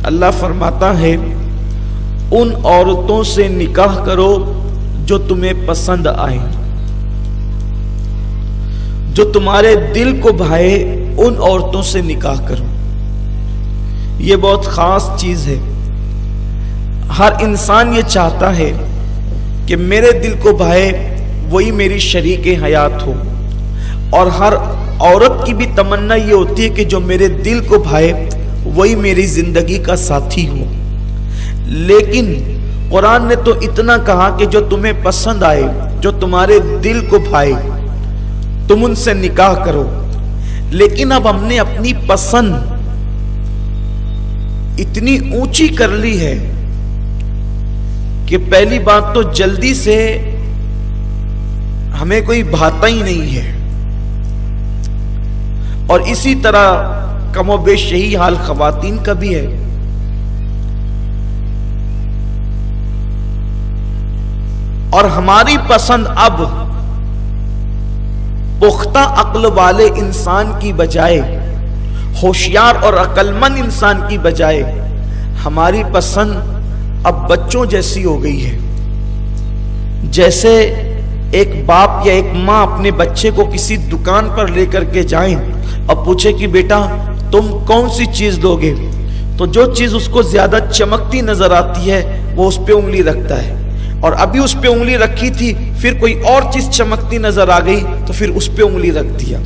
اللہ فرماتا ہے ان عورتوں سے نکاح کرو جو تمہیں پسند آئے، جو تمہارے دل کو بھائے، ان عورتوں سے نکاح کرو۔ یہ بہت خاص چیز ہے۔ ہر انسان یہ چاہتا ہے کہ میرے دل کو بھائے وہی میری شریک حیات ہو، اور ہر عورت کی بھی تمنا یہ ہوتی ہے کہ جو میرے دل کو بھائے وہی میری زندگی کا ساتھی ہو۔ لیکن قرآن نے تو اتنا کہا کہ جو تمہیں پسند آئے، جو تمہارے دل کو بھائے، تم ان سے نکاح کرو۔ لیکن اب ہم نے اپنی پسند اتنی اونچی کر لی ہے کہ پہلی بات تو جلدی سے ہمیں کوئی بھاتا ہی نہیں ہے، اور اسی طرح کم و بیش یہی حال خواتین کا بھی ہے۔ اور ہماری پسند اب پختہ عقل والے انسان کی بجائے، ہوشیار اور عقل مند انسان کی بجائے، ہماری پسند اب بچوں جیسی ہو گئی ہے۔ جیسے ایک باپ یا ایک ماں اپنے بچے کو کسی دکان پر لے کر کے جائیں اور پوچھے کہ بیٹا تم کون سی چیز لوگے، تو جو چیز اس کو زیادہ چمکتی نظر آتی ہے وہ اس پہ انگلی رکھتا ہے، اور ابھی اس پہ انگلی رکھی تھی، پھر کوئی اور چیز چمکتی نظر آ گئی تو پھر اس پہ انگلی رکھ دیا،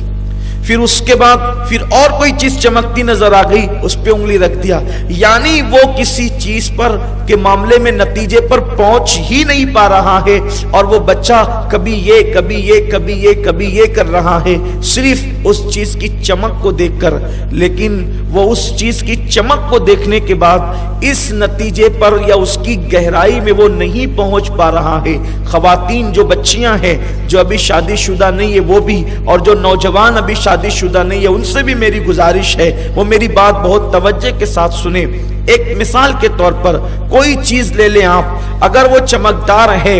پھر اس کے بعد پھر اور کوئی چیز چمکتی نظر آ گئی اس پہ انگلی رکھ دیا۔ یعنی وہ کسی چیز پر کے معاملے میں نتیجے پر پہنچ ہی نہیں پا رہا ہے، اور وہ بچہ کبھی یہ کبھی یہ کبھی یہ کبھی یہ کر رہا ہے، صرف اس چیز کی چمک کو دیکھ کر۔ لیکن وہ اس چیز کی چمک کو دیکھنے کے بعد اس نتیجے پر یا اس کی گہرائی میں وہ نہیں پہنچ پا رہا ہے۔ خواتین جو بچیاں ہیں، جو ابھی شادی شدہ نہیں ہے وہ بھی، اور جو نوجوان ابھی شادی شدہ نہیں ہے ان سے بھی میری گزارش ہے وہ میری بات بہت توجہ کے ساتھ سنیں۔ ایک مثال کے طور پر کوئی چیز لے لیں آپ، اگر وہ چمکدار ہے،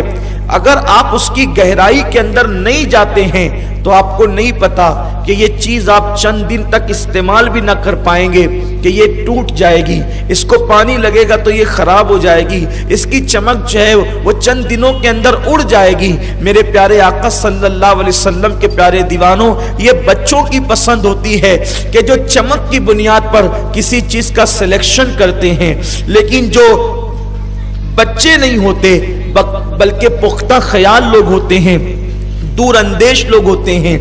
اگر آپ اس کی گہرائی کے اندر نہیں جاتے ہیں تو آپ کو نہیں پتا کہ یہ چیز آپ چند دن تک استعمال بھی نہ کر پائیں گے کہ یہ ٹوٹ جائے گی، اس کو پانی لگے گا تو یہ خراب ہو جائے گی، اس کی چمک جو ہے وہ چند دنوں کے اندر اڑ جائے گی۔ میرے پیارے آقا صلی اللہ علیہ وسلم کے پیارے دیوانوں، یہ بچوں کی پسند ہوتی ہے کہ جو چمک کی بنیاد پر کسی چیز کا سلیکشن کرتے ہیں، لیکن جو بچے نہیں ہوتے بلکہ پختہ خیال لوگ ہوتے ہیں، دور اندیش لوگ ہوتے ہیں،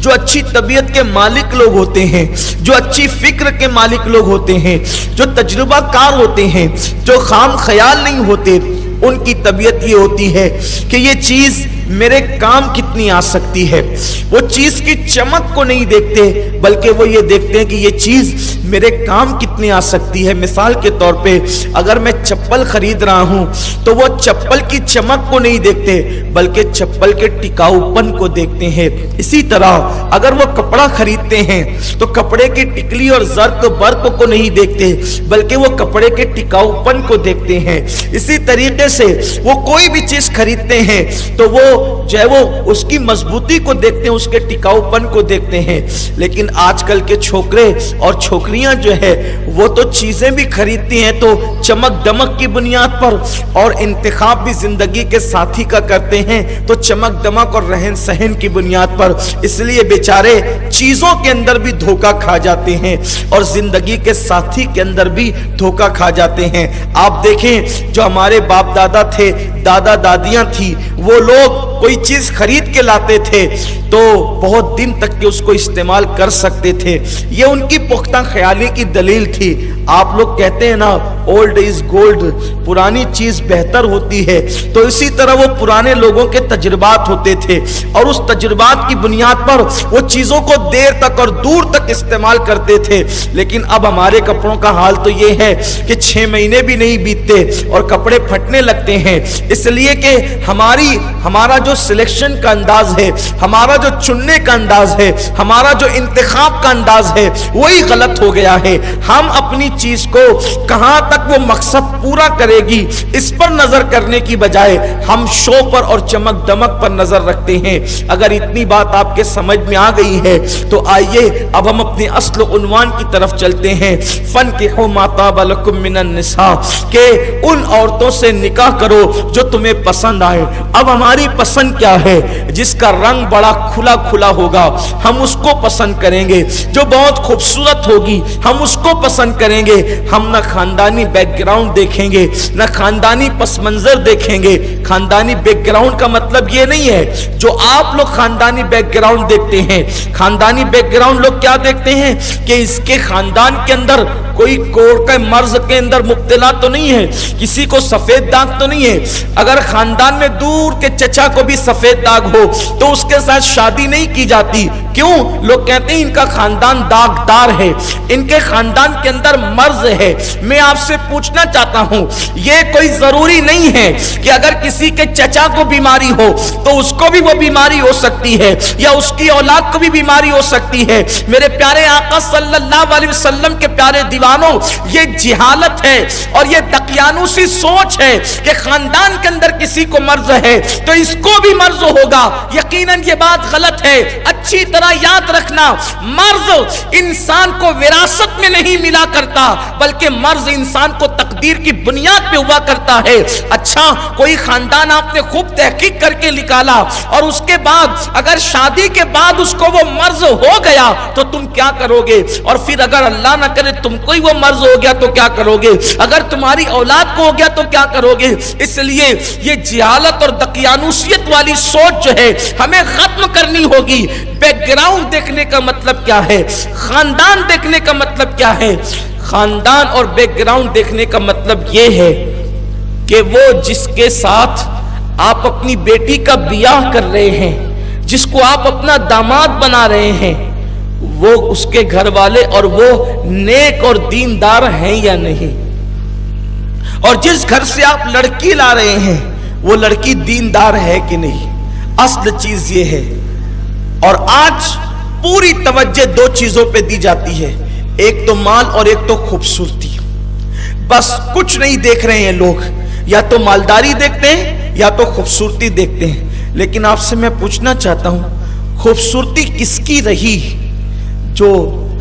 جو اچھی طبیعت کے مالک لوگ ہوتے ہیں، جو اچھی فکر کے مالک لوگ ہوتے ہیں، جو تجربہ کار ہوتے ہیں، جو خام خیال نہیں ہوتے، ان کی طبیعت یہ ہوتی ہے کہ یہ چیز میرے کام کتنی آ سکتی ہے۔ وہ چیز کی چمک کو نہیں دیکھتے بلکہ وہ یہ دیکھتے ہیں کہ یہ چیز میرے کام کتنی آ سکتی ہے۔ مثال کے طور پہ اگر میں چپل خرید رہا ہوں تو وہ چپل کی چمک کو نہیں دیکھتے بلکہ چپل کے ٹکاؤ پن کو دیکھتے ہیں۔ اسی طرح اگر وہ کپڑا خریدتے ہیں تو کپڑے کی ٹکلی اور زرق برق کو نہیں دیکھتے بلکہ وہ کپڑے کے ٹکاؤ پن کو دیکھتے ہیں۔ اسی طریقے سے وہ کوئی بھی چیز خریدتے ہیں تو وہ جو ہے وہ اس کی مضبوطی کو دیکھتے ہیں، اس کے ٹکاؤ پن کو دیکھتے ہیں۔ لیکن آج کل کے چھوکرے اور چھوکریاں جو ہے وہ تو چیزیں بھی خریدتی ہیں تو چمک دمک کی بنیاد پر، اور انتخاب بھی زندگی کے ساتھی کا کرتے ہیں تو چمک دمک اور رہن سہن کی بنیاد پر۔ اس لیے بیچارے چیزوں کے اندر بھی دھوکہ کھا جاتے ہیں اور زندگی کے ساتھی کے اندر بھی دھوکہ کھا جاتے ہیں۔ آپ دیکھیں جو ہمارے باپ دادا تھے، دادا دادیاں تھی، وہ لوگ کوئی چیز خرید کے لاتے تھے تو بہت دن تک کے اس کو استعمال کر سکتے تھے، یہ ان کی پختہ خیالی کی دلیل تھی۔ آپ لوگ کہتے ہیں نا اولڈ از گولڈ، پرانی چیز بہتر ہوتی ہے، تو اسی طرح وہ پرانے لوگوں کے تجربات ہوتے تھے اور اس تجربات کی بنیاد پر وہ چیزوں کو دیر تک اور دور تک استعمال کرتے تھے۔ لیکن اب ہمارے کپڑوں کا حال تو یہ ہے کہ 6 مہینے بھی نہیں بیتتے اور کپڑے پھٹنے لگتے ہیں، اس لیے کہ ہمارا ہمارا جو سلیکشن کا انداز ہے، ہمارا جو چننے کا انداز ہے، ہمارا جو انتخاب کا انداز ہے، وہی غلط ہو گیا ہے۔ ہم اپنی چیز کو کہاں تک وہ مقصد پورا کرے گی اس پر نظر کرنے کی بجائے ہم شو پر اور چمک دمک پر نظر رکھتے ہیں۔ اگر اتنی بات آپ کے سمجھ میں آ گئی ہے تو آئیے اب ہم اپنے اصل عنوان کی طرف چلتے ہیں۔ فَانْكِحُوا مَا طَابَ لَكُم مِّنَ النِّسَاءِ، کہ ان عورتوں سے نکاح کرو جو تمہیں پسند آئے۔ اب ہماری پسند کیا ہے؟ جس کا رنگ بڑا کھلا کھلا ہوگا ہم اس کو پسند کریں گے، جو بہت خوبصورت ہوگی ہم اس کو پسند کریں گے۔ ہم نہ خاندانی بیک گراؤنڈ دیکھیں گے، نہ خاندانی پس منظر دیکھیں گے۔ خاندانی بیک گراؤنڈ کا مطلب یہ نہیں ہے جو آپ لوگ خاندانی بیک گراؤنڈ دیکھتے ہیں۔ خاندانی بیک گراؤنڈ لوگ کیا دیکھتے ہیں کہ اس کے خاندان کے اندر کوئی کوڑ کا مرض کے اندر مبتلا تو نہیں ہے، کسی کو سفید داغ تو نہیں ہے۔ اگر خاندان میں دور کے چچا کو بھی سفید داغ ہو تو اس کے ساتھ شادی نہیں کی جاتی۔ کیوں؟ لوگ کہتے ہیں ان کا خاندان داغدار ہے، ان کے خاندان کے اندر مرض ہے۔ میں آپ سے پوچھنا چاہتا ہوں، یہ کوئی ضروری نہیں ہے کہ اگر کسی کے چچا کو بیماری ہو تو اس کو بھی وہ بیماری ہو سکتی ہے، یا اس کی اولاد کو بھی بیماری ہو سکتی ہے۔ میرے پیارے آقا صلی اللہ علیہ وسلم کے پیارے دیوانوں، یہ جہالت ہے اور یہ دقیانوسی سوچ ہے کہ خاندان کے اندر کسی کو مرض ہے تو اس کو بھی مرض ہوگا۔ یقیناً یہ بات غلط ہے۔ اچھی طرح یاد رکھنا، مرض انسان کو وراثت میں نہیں ملا کرتا، بلکہ مرض انسان کو تقدیر کی بنیاد پہ ہوا کرتا ہے۔ اچھا، کوئی خاندان آپ نے خوب تحقیق کر کے نکالا اور اس کے بعد اگر شادی کے بعد اس کو وہ مرض ہو گیا تو تم کیا کرو گے؟ اور پھر اگر اللہ نہ کرے تم کو ہی وہ مرض ہو گیا تو کیا کرو گے؟ اگر تمہاری اولاد کو ہو گیا تو کیا کرو گے؟ اس لیے یہ جہالت اور دقیانوسیت والی سوچ جو ہے ہمیں ختم کرنی ہوگی۔ بیک گراؤنڈ دیکھنے کا مطلب کیا ہے؟ خاندان دیکھنے کا مطلب کیا ہے؟ خاندان اور بیک گراؤنڈ دیکھنے کا مطلب یہ ہے کہ وہ جس کے ساتھ آپ اپنی بیٹی کا بیاہ کر رہے ہیں، جس کو آپ اپنا داماد بنا رہے ہیں، وہ اس کے گھر والے اور وہ نیک اور دیندار ہیں یا نہیں، اور جس گھر سے آپ لڑکی لا رہے ہیں وہ لڑکی دیندار ہے کہ نہیں۔ اصل چیز یہ ہے۔ اور آج پوری توجہ دو چیزوں پہ دی جاتی ہے، ایک تو مال اور ایک تو خوبصورتی۔ بس کچھ نہیں دیکھ رہے ہیں لوگ، یا تو مالداری دیکھتے ہیں یا تو خوبصورتی دیکھتے ہیں۔ لیکن آپ سے میں پوچھنا چاہتا ہوں، خوبصورتی کس کی رہی جو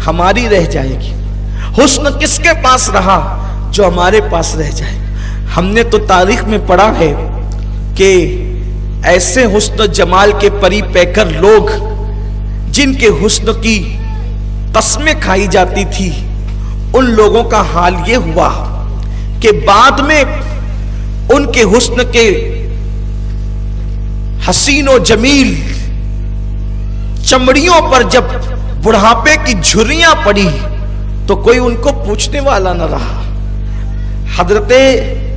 ہماری رہ جائے گی؟ حسن کس کے پاس رہا جو ہمارے پاس رہ جائے؟ ہم نے تو تاریخ میں پڑھا ہے کہ ایسے حسن و جمال کے پری پیکر لوگ جن کے حسن کی قسمیں کھائی جاتی تھی، ان لوگوں کا حال یہ ہوا کہ بعد میں ان کے حسن کے حسین و جمیل چمڑیوں پر جب بڑھاپے کی جھریاں پڑی تو کوئی ان کو پوچھنے والا نہ رہا۔ حضرت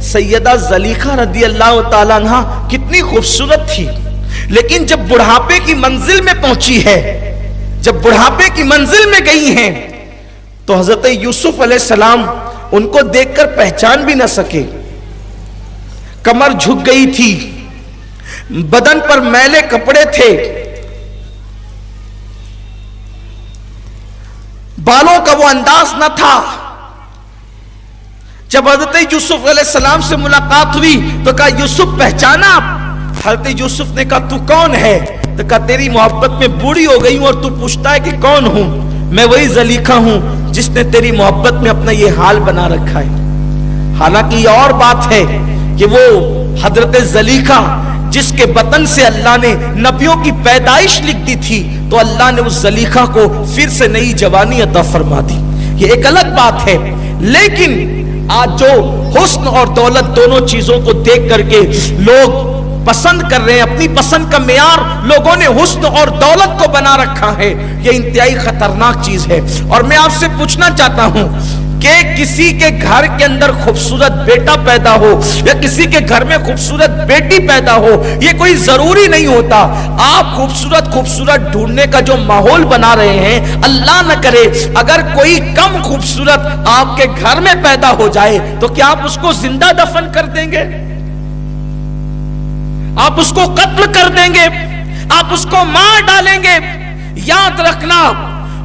سیدہ زلیخا رضی اللہ تعالیٰ عنہ کتنی خوبصورت تھی، لیکن جب بڑھاپے کی منزل میں پہنچی ہے، جب بڑھاپے کی منزل میں گئی ہیں تو حضرت یوسف علیہ السلام ان کو دیکھ کر پہچان بھی نہ سکے۔ کمر جھک گئی تھی، بدن پر میلے کپڑے تھے، بالوں کا وہ انداز نہ تھا۔ جب حضرت یوسف علیہ السلام سے ملاقات ہوئی تو کہا یوسف پہچانا آپ؟ حضرت یوسف نے کہا تو کون ہے؟ تو کہا تیری محبت میں بوڑھی ہو گئی ہوں اور تو پوچھتا ہے کہ کون ہوں؟ میں وہی زلیخا ہوں جس نے تیری محبت میں اپنا یہ حال بنا رکھا ہے۔ حالانکہ یہ اور بات ہے کہ وہ حضرت زلیخا جس کے بطن سے اللہ نے نبیوں کی پیدائش لکھ دی تھی، تو اللہ نے اس زلیخا کو پھر سے نئی جوانی عطا فرما دی، یہ ایک الگ بات ہے۔ لیکن آج جو حسن اور دولت دونوں چیزوں کو دیکھ کر کے لوگ پسند کر رہے ہیں، اپنی پسند کا معیار لوگوں نے حسن اور دولت کو بنا رکھا ہے، یہ انتہائی خطرناک چیز ہے۔ اور میں آپ سے پوچھنا چاہتا ہوں کہ کسی کے گھر کے اندر خوبصورت بیٹا پیدا ہو یا کسی کے گھر میں خوبصورت بیٹی پیدا ہو، یہ کوئی ضروری نہیں ہوتا۔ آپ خوبصورت ڈھونڈنے کا جو ماحول بنا رہے ہیں، اللہ نہ کرے اگر کوئی کم خوبصورت آپ کے گھر میں پیدا ہو جائے تو کیا آپ اس کو زندہ دفن کر دیں گے؟ آپ اس کو قتل کر دیں گے، آپ اس کو مار ڈالیں گے، یاد رکھنا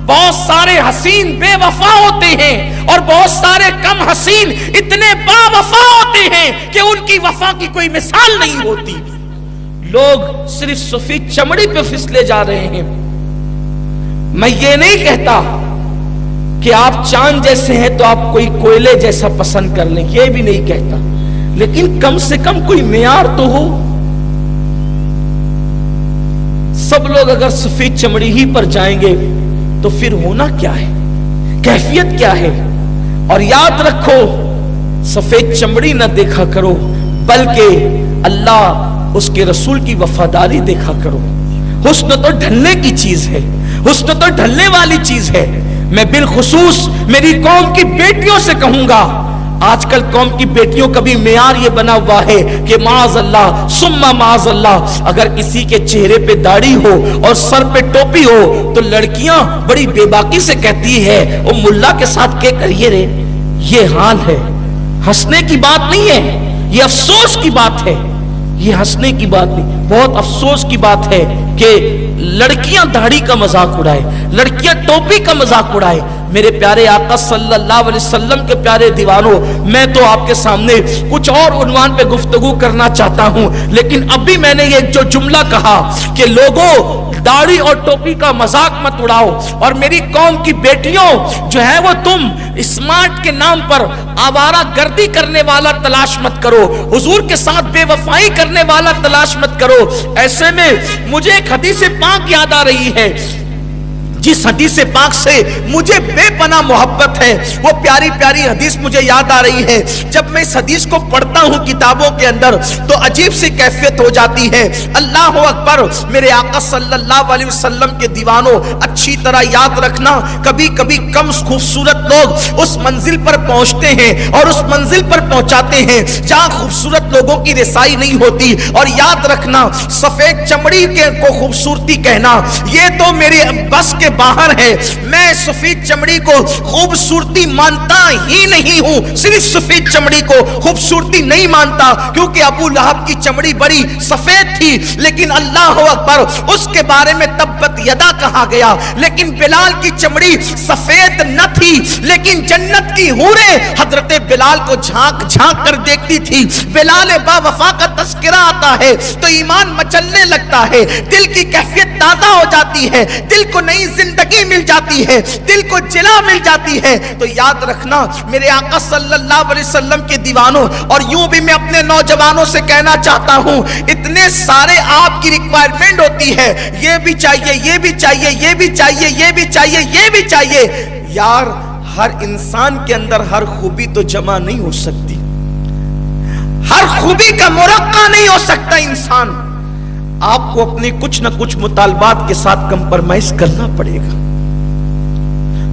بہت سارے حسین بے وفا ہوتے ہیں اور بہت سارے کم حسین اتنے با وفا ہوتے ہیں کہ ان کی وفا کی کوئی مثال نہیں ہوتی۔ لوگ صرف سفید چمڑی پہ پھسلے جا رہے ہیں۔ میں یہ نہیں کہتا کہ آپ چاند جیسے ہیں تو آپ کوئی کوئلے جیسا پسند کر لیں، یہ بھی نہیں کہتا، لیکن کم سے کم کوئی معیار تو ہو۔ سب لوگ اگر سفید چمڑی ہی پر جائیں گے تو پھر ہونا کیا ہے، کیفیت کیا ہے؟ اور یاد رکھو سفید چمڑی نہ دیکھا کرو بلکہ اللہ اس کے رسول کی وفاداری دیکھا کرو۔ حسن تو ڈھلنے کی چیز ہے، حسن تو ڈھلنے والی چیز ہے۔ میں بالخصوص میری قوم کی بیٹیوں سے کہوں گا، آج کل قوم کی بیٹیوں کا بھی معیار یہ بنا ہوا ہے کہ معاذ اللہ ثم معاذ اللہ، اگر کسی کے چہرے پہ داڑھی ہو اور سر پہ ٹوپی ہو تو لڑکیاں بڑی بے باکی سے کہتی ہے او ملا کے ساتھ کیا کریے رے۔ یہ حال ہے، ہنسنے کی بات نہیں ہے، یہ افسوس کی بات ہے، یہ ہنسنے کی بات نہیں، بہت افسوس کی بات ہے کہ لڑکیاں داڑھی کا مذاق اڑائے، لڑکیاں ٹوپی کا مذاق اڑائے۔ میرے پیارے آقا صلی اللہ علیہ وسلم کے پیارے دیوانوں، میں تو آپ کے سامنے کچھ اور عنوان پہ گفتگو کرنا چاہتا ہوں، لیکن ابھی میں نے یہ جو جملہ کہا کہ لوگوں داڑھی اور ٹوپی کا مذاق مت اڑاؤ، اور میری قوم کی بیٹیوں جو ہے وہ تم اسمارٹ کے نام پر آوارہ گردی کرنے والا تلاش مت کرو، حضور کے ساتھ بے وفائی کرنے والا تلاش مت کرو۔ ایسے میں مجھے ایک حدیث پاک یاد آ رہی ہے، جس حدیث پاک سے مجھے بے پناہ محبت ہے، وہ پیاری پیاری حدیث مجھے یاد آ رہی ہے۔ جب میں اس حدیث کو پڑھتا ہوں کتابوں کے اندر تو عجیب سی کیفیت ہو جاتی ہے۔ اللہ اکبر، میرے آقا صلی اللہ علیہ وسلم کے دیوانوں اچھی طرح یاد رکھنا، کبھی کبھی کم خوبصورت لوگ اس منزل پر پہنچتے ہیں اور اس منزل پر پہنچاتے ہیں جہاں خوبصورت لوگوں کی رسائی نہیں ہوتی، اور یاد رکھنا سفید چمڑی کے کو خوبصورتی کہنا یہ تو میرے بس کے باہر ہے۔ میں سفید چمڑی کو خوبصورتی مانتا ہی نہیں ہوں، صرف سفید چمڑی کو خوبصورتی نہیں مانتا، کیونکہ ابو لہب کی چمڑی بڑی سفید تھی، لیکن اللہ اکبر اس کے بارے میں تبت یدا کہا گیا۔ لیکن بلال کی چمڑی سفید نہ تھی، لیکن جنت کی حوریں حضرت بلال کو جھانک جھانک کر دیکھتی تھی۔ بلال با وفا کا تذکرہ آتا ہے تو ایمان مچلنے لگتا ہے، دل کی کیفیت تازہ ہو جاتی ہے، دل کو نئی زندگی مل جاتی ہے، دل کو جلا مل جاتی ہے۔ تو یاد رکھنا میرے آقا صلی اللہ علیہ وسلم کے دیوانوں، اور یوں بھی میں اپنے نوجوانوں سے کہنا چاہتا ہوں، اتنے سارے آپ کی ریکوائرمنٹ ہوتی ہے، یہ بھی چاہیے، یہ بھی چاہیے، یہ بھی چاہیے، یہ بھی چاہیے، یہ بھی چاہیے۔ یار ہر انسان کے اندر ہر خوبی تو جمع نہیں ہو سکتی، ہر خوبی کا مرقع نہیں ہو سکتا انسان۔ آپ کو اپنے کچھ نہ کچھ مطالبات کے ساتھ کمپرمائز کرنا پڑے گا،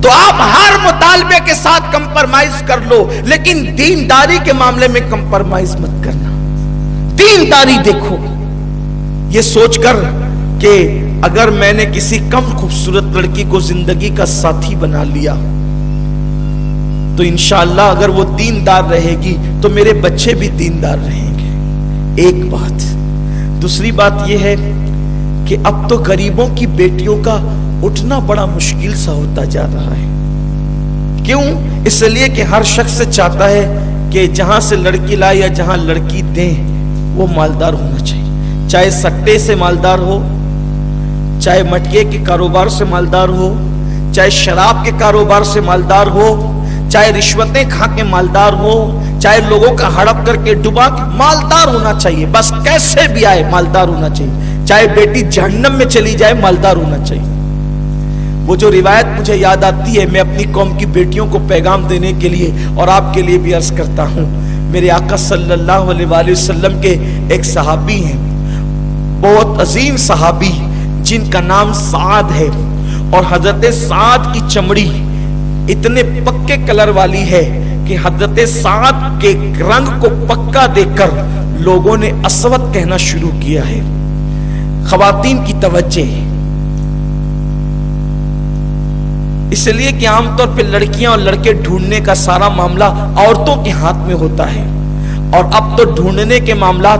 تو آپ ہر مطالبے کے ساتھ کمپرمائز کر لو، لیکن دینداری کے معاملے میں کمپرمائز مت کرنا۔ دینداری دیکھو، یہ سوچ کر کہ اگر میں نے کسی کم خوبصورت لڑکی کو زندگی کا ساتھی بنا لیا تو انشاءاللہ اگر وہ دیندار رہے گی تو میرے بچے بھی دیندار رہیں گے، ایک بات۔ دوسری بات یہ ہے کہ اب تو غریبوں کی بیٹیوں کا اٹھنا بڑا مشکل سا ہوتا جا رہا ہے۔ کیوں؟ اس لیے کہ ہر شخص چاہتا ہے کہ جہاں سے لڑکی لائے یا جہاں لڑکی دیں وہ مالدار ہونا چاہیے، چاہے سٹے سے مالدار ہو، چاہے مٹکے کے کاروبار سے مالدار ہو، چاہے شراب کے کاروبار سے مالدار ہو، چاہے رشوتیں کھا کے مالدار ہو، چاہے لوگوں کا ہڑپ کر کے ڈبا کے مالدار ہونا چاہیے، بس کیسے بھی آئے مالدار ہونا چاہیے، چاہے بیٹی جہنم میں چلی جائے مالدار ہونا چاہیے۔ وہ جو روایت مجھے یاد آتی ہے، میں اپنی قوم کی بیٹیوں کو پیغام دینے کے لیے اور آپ کے لیے بھی عرض کرتا ہوں۔ میرے آقا صلی اللہ علیہ وآلہ وسلم کے ایک صحابی ہیں، بہت عظیم صحابی جن کا نام سعد ہے، اور حضرت سعد کی چمڑی اتنے پکے کلر والی ہے کہ حضرت سعد کے رنگ کو پکا دیکھ کر لوگوں نے اسود کہنا شروع کیا ہے۔ خواتین کی توجہ، اس لیے کہ عام طور پہ لڑکیاں اور لڑکے ڈھونڈنے کا سارا معاملہ عورتوں کے ہاتھ میں ہوتا ہے، اور اب تو ڈھونڈنے کے معاملات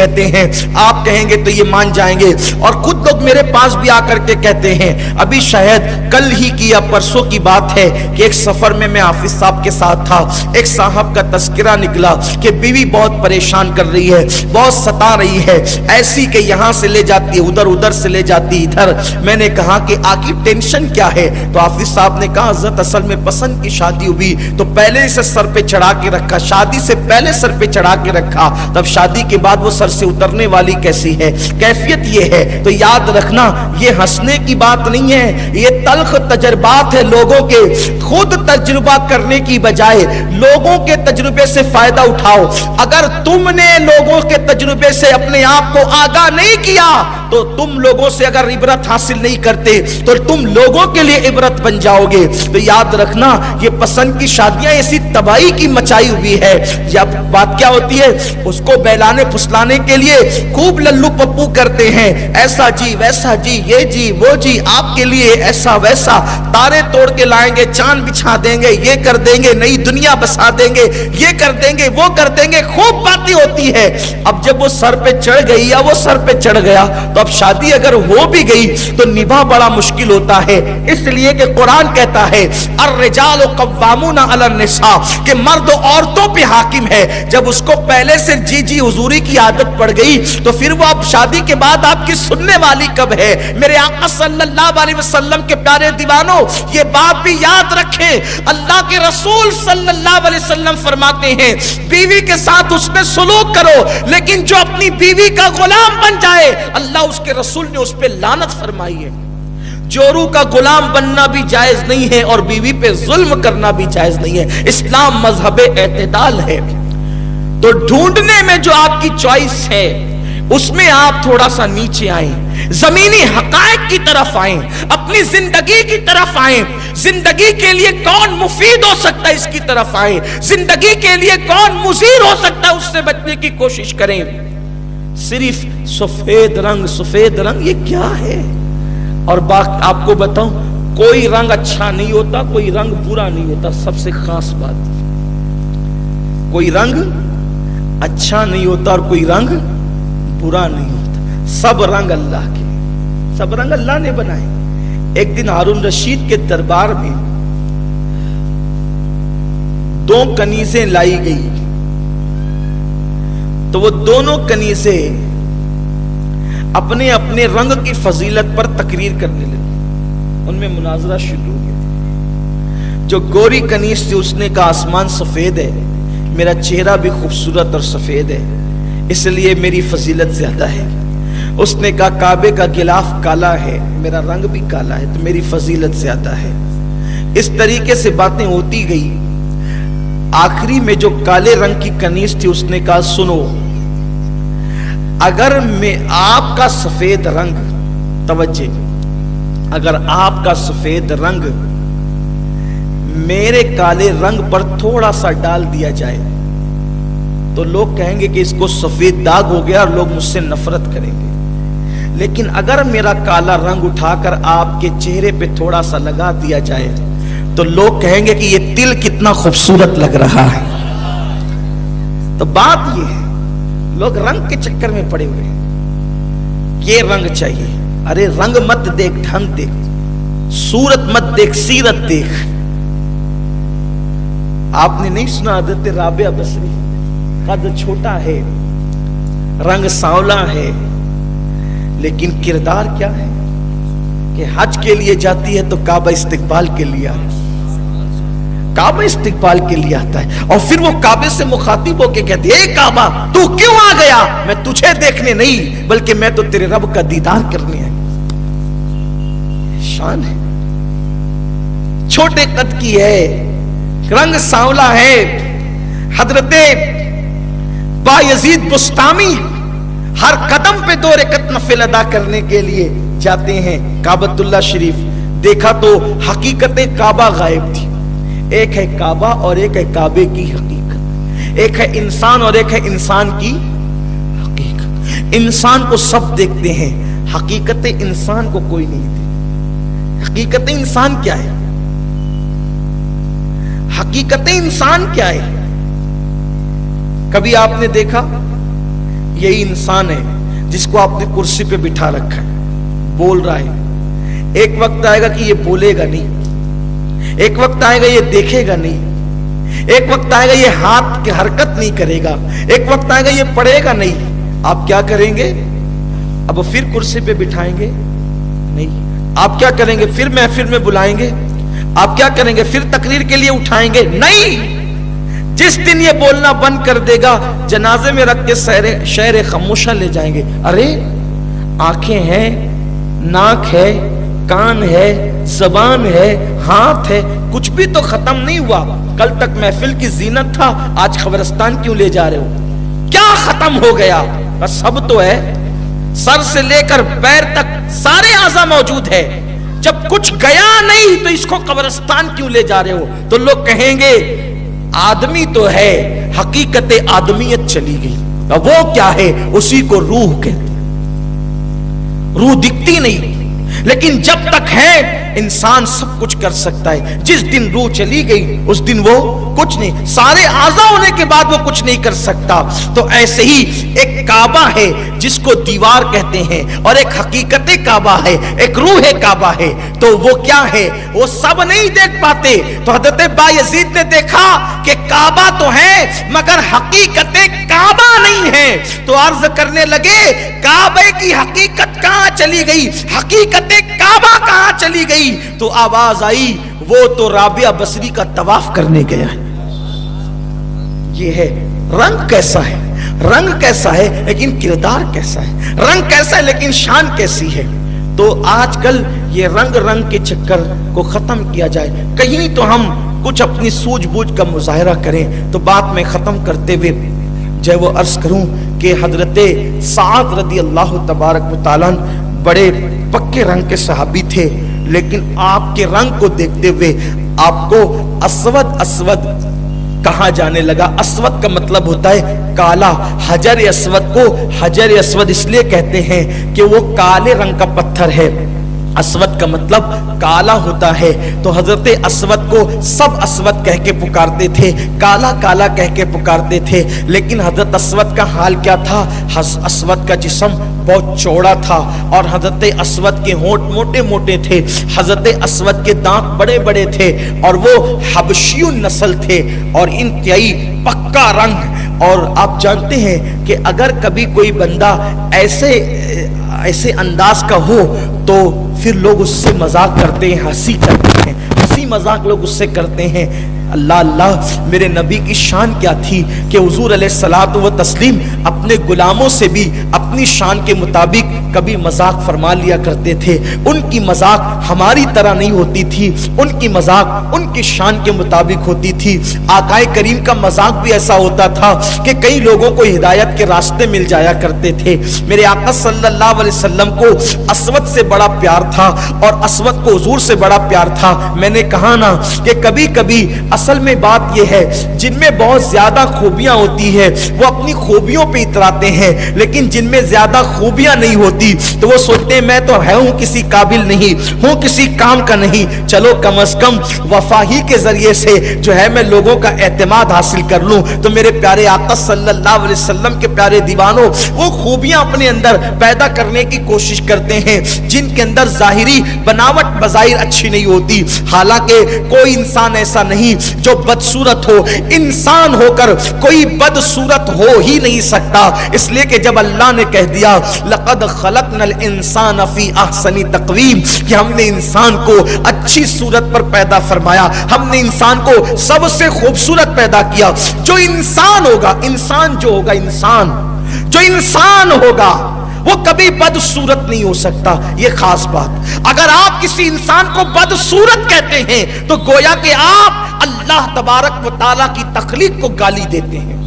کہتے ہیں، آپ کہیں گے تو یہ مان جائیں گے۔ اور خود لوگ میرے پاس بھی آ کر کے کہتے ہیں، ابھی شاید کل ہی کی یا پرسوں کی بات ہے کہ ایک سفر میں حافظ صاحب کے ساتھ تھا، ایک صاحب کا تذکرہ نکلا کہ بیوی بہت پریشان کر رہی ہے، بہت ستا رہی ہے، ایسی کہ یہاں سے لے جاتی ہے ادھر، ادھر سے لے جاتی ادھر۔ میں نے کہا کہ آخر ٹینشن کیا ہے؟ تو حافظ صاحب نے کہا حضرت اصل میں پسند کی شادی ہوئی تو پہلے سے سر پہ چڑھا کے رکھا، شادی سے پہلے سر پہ چڑھا کے رکھا، تب شادی کے بعد وہ سر سے اترنے والی کیسی ہے؟ کیفیت یہ ہے۔ تو یاد رکھنا یہ ہنسنے کی بات نہیں ہے، یہ تلخ تجربات ہے لوگوں کے۔ خود تجربہ کرنے کی بجائے لوگوں کے تجربے سے فائدہ اٹھاؤ۔ اگر تم نے لوگوں کے تجربے سے اپنے آپ کو آگاہ نہیں کیا تو تم لوگوں سے اگر عبرت حاصل نہیں کرتے تو تم لوگوں کے لیے عبرت بن جاؤ گے۔ تو یاد رکھنا یہ پسند کی شادیاں ایسی تباہی کی مچائی ہوئی ہے۔ جب بات کیا ہوتی ہے، اس کو بہلانے پھسلانے کے لیے خوب للو پپو کرتے ہیں، ایسا جی ویسا جی، یہ جی وہ جی، آپ کے لیے ایسا ویسا، تارے توڑ کے لائیں گے، چاند بچھا دیں گے، یہ کر دیں گے، نئی دنیا بسا دیں گے، یہ کر دیں گے، وہ کر دیں گے، خوب باتیں ہوتی ہے۔ اب جب وہ سر پہ چڑھ گئی یا وہ سر پہ چڑھ گیا تو اب شادی اگر ہو بھی گئی تو نبھا بڑا مشکل ہوتا ہے، اس لیے کہ قرآن کہتا ہے الرجال قوامون علی النساء کہ مرد عورتوں پہ حاکم ہے۔ جب اس کو پہلے سے جی جی حضوری کی عادت پڑ گئی تو پھر وہ اب شادی کے بعد آپ کی سننے والی کب ہے؟ میرے آقا صلی اللہ علیہ وسلم کے پیارے دیوانوں یہ بات بھی یاد رکھیں، اللہ کے رسول صلی اللہ علیہ وسلم فرماتے ہیں بیوی کے ساتھ اس میں سلوک کرو، لیکن جو اپنی بیوی کا غلام بن جائے اللہ اس کے رسول نے اس پہ لعنت فرمائی ہے۔ جورو کا غلام بننا بھی جائز نہیں ہے اور بیوی پہ ظلم کرنا بھی جائز نہیں ہے۔ اسلام مذہب اعتدال ہے۔ تو ڈھونڈنے میں جو آپ کی چوائس ہے اس میں آپ تھوڑا سا نیچے آئیں، زمینی حقائق کی طرف آئیں، اپنی زندگی کی طرف آئیں، زندگی کے لیے کون مفید ہو سکتا ہے اس کی طرف آئیں، زندگی کے لیے کون مضر ہو سکتا ہے اس سے بچنے کی کوشش کریں۔ صرف سفید رنگ یہ کیا ہے؟ اور آپ کو بتاؤں کوئی رنگ اچھا نہیں ہوتا، کوئی رنگ برا نہیں ہوتا۔ سب سے خاص بات کوئی رنگ اچھا نہیں ہوتا اور کوئی رنگ برا نہیں ہوتا، سب رنگ اللہ کے، سب رنگ اللہ نے بنائے۔ ایک دن ہارون رشید کے دربار میں 2 کنیزیں لائی گئی تو وہ دونوں کنیزیں اپنے اپنے رنگ کی فضیلت پر تقریر کرنے لگی، ان میں مناظرہ شروع ہو گیا۔ جو گوری کنیز تھی اس نے کہا آسمان سفید ہے، میرا چہرہ بھی خوبصورت اور سفید ہے، اس لیے میری فضیلت زیادہ ہے۔ اس نے کہا کعبے کا غلاف کالا ہے، میرا رنگ بھی کالا ہے تو میری فضیلت زیادہ ہے۔ اس طریقے سے باتیں ہوتی گئی۔ آخری میں جو کالے رنگ کی کنیز تھی اس نے کہا سنو، اگر میں آپ کا سفید رنگ، توجہ، اگر آپ کا سفید رنگ میرے کالے رنگ پر تھوڑا سا ڈال دیا جائے تو لوگ کہیں گے کہ اس کو سفید داغ ہو گیا اور لوگ مجھ سے نفرت کریں گے، لیکن اگر میرا کالا رنگ اٹھا کر آپ کے چہرے پہ تھوڑا سا لگا دیا جائے تو لوگ کہیں گے کہ یہ تل کتنا خوبصورت لگ رہا ہے۔ تو بات یہ ہے لوگ رنگ کے چکر میں پڑے ہوئے ہیں، یہ رنگ چاہیے۔ ارے رنگ مت دیکھ، ڈھنگ دیکھ، صورت مت دیکھ، سیرت دیکھ۔ آپ نے نہیں سنا حضرت رابعہ بصری، قد چھوٹا ہے، رنگ سانولا ہے، لیکن کردار کیا ہے کہ حج کے لیے جاتی ہے تو کعبہ استقبال کے لیے آتا ہے، کعبہ استقبال کے لیے آتا ہے، اور پھر وہ کعبے سے مخاطب ہو کے کہتے ہیں اے کعبہ تو کیوں آ گیا؟ میں تجھے دیکھنے نہیں بلکہ میں تو تیرے رب کا دیدار کرنے آئی۔ شان ہے، چھوٹے قد کی ہے، رنگ سانولا ہے۔ حضرت بایزید بستامی ہر قدم پہ 2 رکعت نفل ادا کرنے کے لیے جاتے ہیں کعبۃ اللہ شریف، دیکھا تو حقیقت کعبہ غائب تھی۔ ایک ہے کعبہ اور ایک ہے کعبے کی حقیقت، ایک ہے انسان اور ایک ہے انسان کی حقیقت۔ انسان کو سب دیکھتے ہیں، حقیقت انسان کو کوئی نہیں دیکھتا۔ حقیقت انسان کیا ہے؟ حقیقت انسان کیا ہے؟ کبھی آپ نے دیکھا یہی انسان ہے جس کو آپ نے کرسی پہ بٹھا رکھا ہے, بول رہا ہے. ایک وقت آئے گا کہ یہ بولے گا نہیں, ایک وقت آئے گا یہ دیکھے گا نہیں, ایک وقت آئے گا یہ ہاتھ کی حرکت نہیں کرے گا, ایک وقت آئے گا یہ پڑھے گا نہیں. آپ کیا کریں گے؟ اب پھر کرسی پہ بٹھائیں گے؟ نہیں. آپ کیا کریں گے؟ پھر محفل میں بلائیں گے؟ آپ کیا کریں گے؟ پھر تقریر کے لیے اٹھائیں گے؟ نہیں. جس دن یہ بولنا بند کر دے گا, جنازے میں رکھ کے شہر خاموشہ لے جائیں گے. ارے آنکھیں ہیں, ناک ہے, کان ہے, زبان ہے, ہاتھ ہے, کچھ بھی تو ختم نہیں ہوا. کل تک محفل کی زینت تھا, آج قبرستان کیوں لے جا رہے ہو؟ کیا ختم ہو گیا؟ بس سب تو ہے, سر سے لے کر پیر تک سارے اعضاء موجود ہے. جب کچھ گیا نہیں تو اس کو قبرستان کیوں لے جا رہے ہو؟ تو لوگ کہیں گے آدمی تو ہے, حقیقت آدمیت چلی گئی. وہ کیا ہے؟ اسی کو روح کہتے. روح دکھتی نہیں, لیکن جب تک ہے انسان سب کچھ کر سکتا ہے. جس دن روح چلی گئی اس دن وہ کچھ نہیں, سارے اعضاء ہونے کے بعد وہ کچھ نہیں کر سکتا. تو ایسے ہی ایک کعبہ ہے جس کو دیوار کہتے ہیں, اور ایک حقیقت کعبہ ہے, ایک روح کعبہ ہے. تو وہ کیا ہے؟ وہ سب نہیں دیکھ پاتے. تو حضرت بایزید نے دیکھا کہ کعبہ تو ہے مگر حقیقت کعبہ نہیں ہے. تو عرض کرنے لگے کعبے کی حقیقت کہاں چلی گئی؟ حقیقت کعبہ کہاں چلی گئی؟ تو آواز آئی وہ تو رابعہ بصری کا طواف کرنے گیا ہے. یہ ہے رنگ کیسا ہے, رنگ کیسا ہے لیکن کردار کیسا ہے, رنگ کیسا ہے لیکن شان کیسی ہے. تو آج کل یہ رنگ کے چکر کو ختم کیا جائے. کہیں تو ہم کچھ اپنی سوجھ بوجھ کا مظاہرہ کریں. تو بات میں ختم کرتے ہوئے جو وہ عرض کروں کہ حضرت سعد رضی اللہ تبارک و تعالیٰ بڑے پکے رنگ کے صحابی تھے, لیکن آپ کے رنگ کو دیکھتے ہوئے آپ کو اسود اسود کہا جانے لگا. اسود کا مطلب ہوتا ہے کالا. حجر اسود کو حجر اسود اس لیے کہتے ہیں کہ وہ کالے رنگ کا پتھر ہے. اسود کا مطلب کالا ہوتا ہے. تو حضرت اسود کو سب اسود کہہ کے پکارتے تھے, کالا کالا کہہ کے پکارتے تھے. لیکن حضرت اسود کا حال کیا تھا؟ اسود کا جسم بہت چوڑا تھا اور حضرت اسود کے ہونٹ موٹے موٹے تھے, حضرت اسود کے دانت بڑے بڑے تھے, اور وہ حبشی نسل تھے اور انتہائی پکا رنگ. اور آپ جانتے ہیں کہ اگر کبھی کوئی بندہ ایسے انداز کا ہو تو پھر لوگ اس سے مذاق کرتے ہیں, ہنسی کرتے ہیں, ہنسی مذاق لوگ اس سے کرتے ہیں. اللہ اللہ, میرے نبی کی شان کیا تھی کہ حضور علیہ الصلوۃ والتسلیم اپنے غلاموں سے بھی اپنی شان کے مطابق کبھی مذاق فرما لیا کرتے تھے. ان کی مذاق ہماری طرح نہیں ہوتی تھی, ان کی مذاق ان کی شان کے مطابق ہوتی تھی. آقائے کریم کا مذاق بھی ایسا ہوتا تھا کہ کئی لوگوں کو ہدایت کے راستے مل جایا کرتے تھے. میرے آقا صلی اللہ علیہ وسلم کو اسود سے بڑا پیار تھا اور اسود کو حضور سے بڑا پیار تھا. میں نے کہا نا کہ کبھی کبھی اصل میں بات یہ ہے جن میں بہت زیادہ خوبیاں ہوتی ہے وہ اپنی خوبیوں پہ اتراتے ہیں, لیکن جن میں زیادہ خوبیاں نہیں ہوتی تو وہ سوچتے ہیں میں تو ہوں کسی قابل نہیں, ہوں کسی کام کا نہیں, چلو کم از کم وفا ہی کے ذریعے سے جو ہے میں لوگوں کا اعتماد حاصل کر لوں. تو میرے پیارے آقا صلی اللہ علیہ وسلم کے پیارے دیوانوں, وہ خوبیاں اپنے اندر پیدا کرنے کی کوشش کرتے ہیں جن کے اندر ظاہری بناوٹ بظاہر اچھی نہیں ہوتی. حالانکہ کوئی انسان ایسا نہیں جو بدصورت ہو, انسان ہو کر کوئی بدصورت ہو ہی نہیں سکتا. اس لیے کہ جب اللہ نے کہہ دیا لقد خلقنا الانسان فی احسن تقویم, کہ ہم نے انسان کو اچھی صورت پر پیدا فرمایا, ہم نے انسان کو سب سے خوبصورت پیدا کیا. جو انسان ہوگا, انسان جو ہوگا, انسان جو انسان ہوگا وہ کبھی بدصورت نہیں ہو سکتا. یہ خاص بات, اگر آپ کسی انسان کو بدصورت کہتے ہیں تو گویا کہ آپ اللہ تبارک و تعالیٰ کی تخلیق کو گالی دیتے ہیں,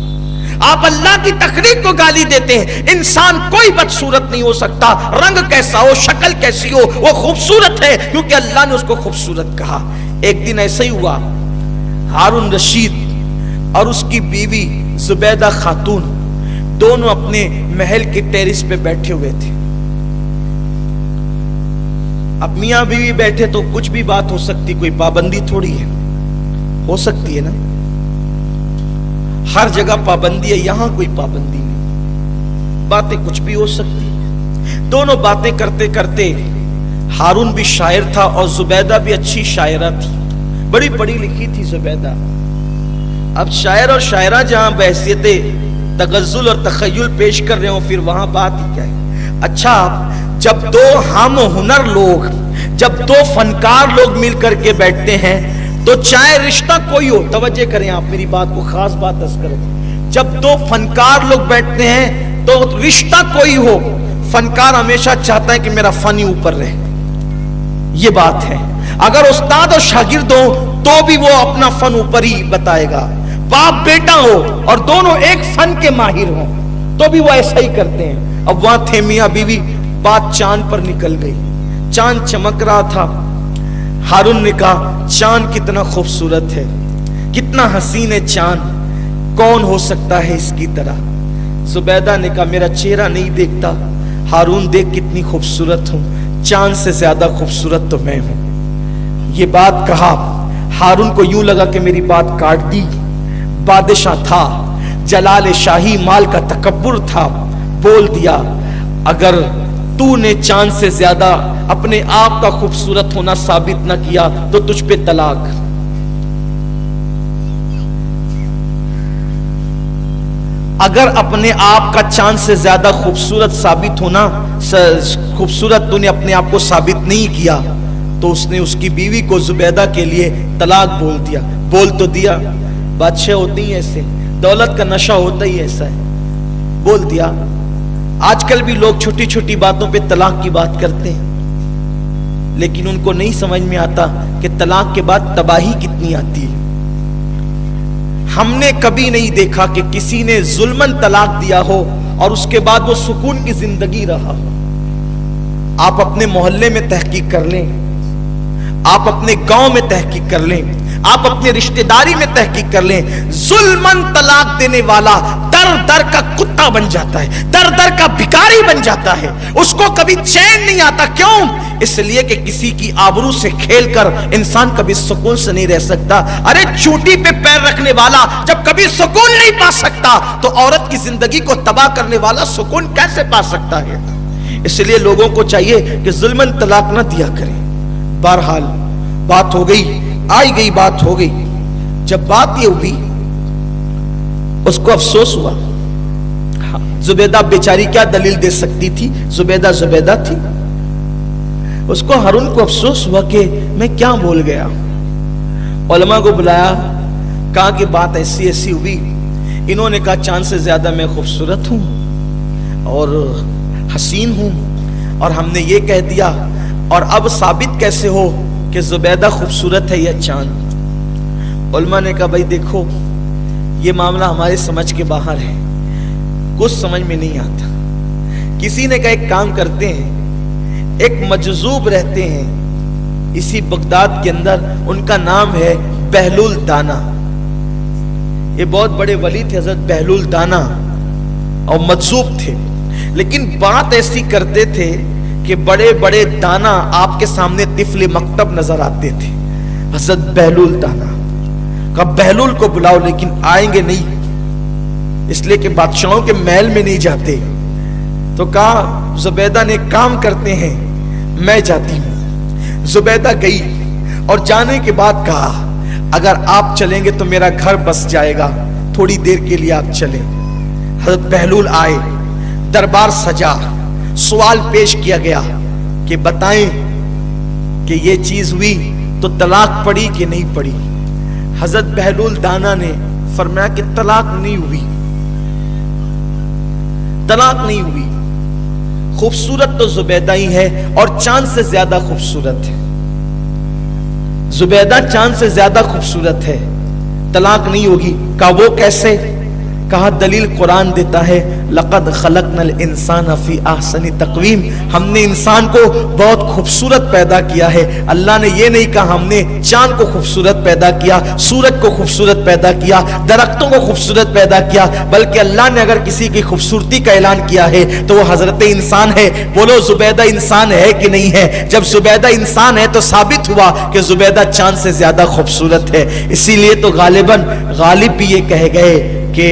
آپ اللہ کی تخلیق کو گالی دیتے ہیں. انسان کوئی بدصورت نہیں ہو سکتا, رنگ کیسا ہو, شکل کیسی ہو, وہ خوبصورت ہے کیونکہ اللہ نے اس کو خوبصورت کہا. ایک دن ایسا ہی ہوا, ہارون رشید اور اس کی بیوی زبیدہ خاتون دونوں اپنے محل کے ٹیرس پہ بیٹھے ہوئے تھے. اب میاں بیوی بیٹھے تو کچھ بھی بات ہو سکتی, کوئی پابندی تھوڑی ہے, ہو سکتی ہے نا, ہر جگہ پابندی ہے, یہاں کوئی پابندی نہیں. باتیں کچھ بھی ہو سکتی. دونوں باتیں کرتے کرتے ہارون بھی شاعر تھا اور زبیدہ بھی اچھی شاعرہ تھی, بڑی پڑھی لکھی تھی زبیدہ. اب شاعر اور شاعرہ جہاں بحیثیت تغزل اور تخیل پیش کر رہے ہوں, پھر وہاں بات ہی کیا ہے. اچھا, جب دو ہم ہنر لوگ, جب دو فنکار لوگ مل کر کے بیٹھتے ہیں تو چاہے رشتہ کوئی ہو, توجہ کریں آپ میری بات کو, خاص بات عرض کریں, جب دو فنکار لوگ بیٹھتے ہیں تو رشتہ کوئی ہو, فنکار ہمیشہ چاہتا ہے کہ میرا فن ہی اوپر رہے. یہ بات ہے. اگر استاد اور شاگرد ہو تو بھی وہ اپنا فن اوپر ہی بتائے گا. باپ بیٹا ہو اور دونوں ایک فن کے ماہر ہوں تو بھی وہ ایسا ہی کرتے ہیں. اب وہاں تھے میاں بیوی, بات چاند پر نکل گئی. چاند چمک رہا تھا. ہارون نے کہا چاند کتنا خوبصورت ہے, کتنا حسین ہے چاند, کون ہو سکتا ہے اس کی طرح. زبیدہ نے کہا میرا چہرہ نہیں دیکھتا, ہارون دیکھ کتنی خوبصورت ہوں, چاند سے زیادہ خوبصورت تو میں ہوں. یہ بات کہا, ہارون کو یوں لگا کہ میری بات کاٹ دی. بادشاہ تھا, جلال شاہی مال کا تکبر تھا, بول دیا اگر تو نے چاند سے زیادہ اپنے آپ کا خوبصورت ہونا ثابت نہ کیا تو تجھ پہ طلاق. اگر اپنے آپ کا چاند سے زیادہ خوبصورت ثابت ہونا, خوبصورت تو نے اپنے آپ کو ثابت نہیں کیا, تو اس نے اس کی بیوی کو زبیدہ کے لیے طلاق بول دیا. بول تو دیا, بادشاہ ہوتے ہی ایسے, دولت کا نشہ ہوتا ہی ایسا ہے, بول دیا. آج کل بھی لوگ چھوٹی چھوٹی باتوں پہ طلاق کی بات کرتے ہیں, لیکن ان کو نہیں سمجھ میں آتا کہ طلاق کے بعد تباہی کتنی آتی ہے. ہم نے کبھی نہیں دیکھا کہ کسی نے ظلمن طلاق دیا ہو اور اس کے بعد وہ سکون کی زندگی رہا ہو. آپ اپنے محلے میں تحقیق کر لیں, آپ اپنے گاؤں میں تحقیق کر لیں, آپ اپنے رشتہ داری میں تحقیق کر لیں, ظلمن طلاق دینے والا در در کا کتا بن جاتا ہے, در در کا بھکاری بن جاتا ہے, اس کو کبھی چین نہیں آتا. کیوں؟ اس لیے کہ کسی کی آبرو سے کھیل کر انسان کبھی سکون سے نہیں رہ سکتا. ارے چوٹی پہ پیر رکھنے والا جب کبھی سکون نہیں پا سکتا تو عورت کی زندگی کو تباہ کرنے والا سکون کیسے پا سکتا ہے؟ اس لیے لوگوں کو چاہیے کہ ظلمن طلاق نہ دیا کریں. بہرحال بات ہو گئی, آئی گئی بات ہو گئی. جب بات یہ ہوئی اس کو افسوس ہوا. زبیدہ بیچاری کیا دلیل دے سکتی تھی, زبیدہ زبیدہ تھی. اس کو ہارون کو افسوس ہوا کہ میں کیا بول گیا. علماء کو بلایا, کہا کہ بات ایسی ایسی ہوئی. انہوں نے کہا چاند سے زیادہ میں خوبصورت ہوں اور حسین ہوں, اور ہم نے یہ کہہ دیا, اور اب ثابت کیسے ہو کہ زبیدہ خوبصورت ہے یا چاند. علماء نے کہا بھائی دیکھو یہ معاملہ ہمارے سمجھ کے باہر ہے, کچھ سمجھ میں نہیں آتا. کسی نے کہا ایک کام کرتے ہیں, ایک مجذوب رہتے ہیں اسی بغداد کے اندر, ان کا نام ہے بہلول دانا. یہ بہت بڑے ولی تھے حضرت بہلول دانا, اور مجذوب تھے, لیکن بات ایسی کرتے تھے کہ بڑے بڑے دانا آپ کے سامنے طفل مکتب نظر آتے تھے. حضرت بہلول دانا کہا بہلول کو بلاؤ, لیکن آئیں گے نہیں اس لیے کہ بادشاہوں کے محل میں نہیں جاتے. تو کہا زبیدہ نے کام کرتے ہیں میں جاتی ہوں. زبیدہ گئی اور جانے کے بعد کہا اگر آپ چلیں گے تو میرا گھر بس جائے گا, تھوڑی دیر کے لیے آپ چلیں. حضرت بہلول آئے, دربار سجا, سوال پیش کیا گیا کہ بتائیں کہ یہ چیز ہوئی تو طلاق پڑی کہ نہیں پڑی. حضرت بہلول دانا نے فرمایا کہ طلاق نہیں ہوئی, طلاق نہیں ہوئی. خوبصورت تو زبیدہ ہی ہے اور چاند سے زیادہ خوبصورت ہے. زبیدہ چاند سے زیادہ خوبصورت ہے, طلاق نہیں ہوگی. کہا وہ کیسے؟ کہا دلیل قرآن دیتا ہے لقد خلقنا الانسان فی احسن تقویم, ہم نے انسان کو بہت خوبصورت پیدا کیا ہے. اللہ نے یہ نہیں کہا ہم نے چاند کو خوبصورت پیدا کیا, سورج کو خوبصورت پیدا کیا, درختوں کو خوبصورت پیدا کیا, بلکہ اللہ نے اگر کسی کی خوبصورتی کا اعلان کیا ہے تو وہ حضرت انسان ہے. بولو زبیدہ انسان ہے کہ نہیں ہے؟ جب زبیدہ انسان ہے تو ثابت ہوا کہ زبیدہ چاند سے زیادہ خوبصورت ہے. اسی لیے تو غالب بھی یہ کہہ گئے کہ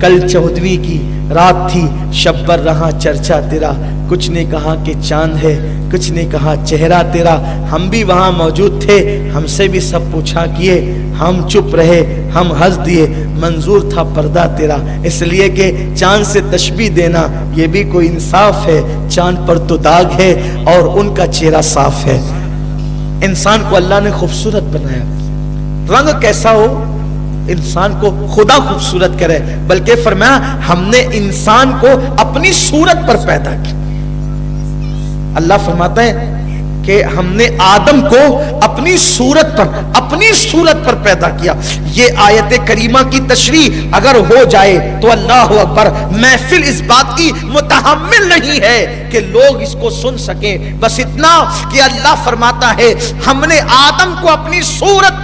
کل 14ویں کی رات تھی شب بر رہا چرچا تیرا، کچھ نے کہا کہ چاند ہے، کچھ نے کہا چہرہ تیرا، ہم بھی وہاں موجود تھے، ہم سے بھی سب پوچھا کیے، ہم چپ رہے، ہم ہنس دیے، منظور تھا پردہ تیرا۔ اس لیے کہ چاند سے تشبیہ دینا یہ بھی کوئی انصاف ہے، چاند پر تو داغ ہے اور ان کا چہرہ صاف ہے۔ انسان کو اللہ نے خوبصورت بنایا، رنگ کیسا ہو انسان کو خدا خوبصورت کرے، بلکہ فرمایا ہم نے انسان کو اپنی صورت پر پیدا کیا۔ اللہ فرماتا ہے کہ ہم نے آدم کو اپنی صورت پر پیدا کیا۔ یہ آیت کریمہ کی تشریح اگر ہو جائے تو اللہ اکبر، محفل اس بات کی متحمل نہیں ہے کہ لوگ اس کو سن سکیں، بس اتنا کہ اللہ فرماتا ہے ہم نے آدم کو اپنی صورت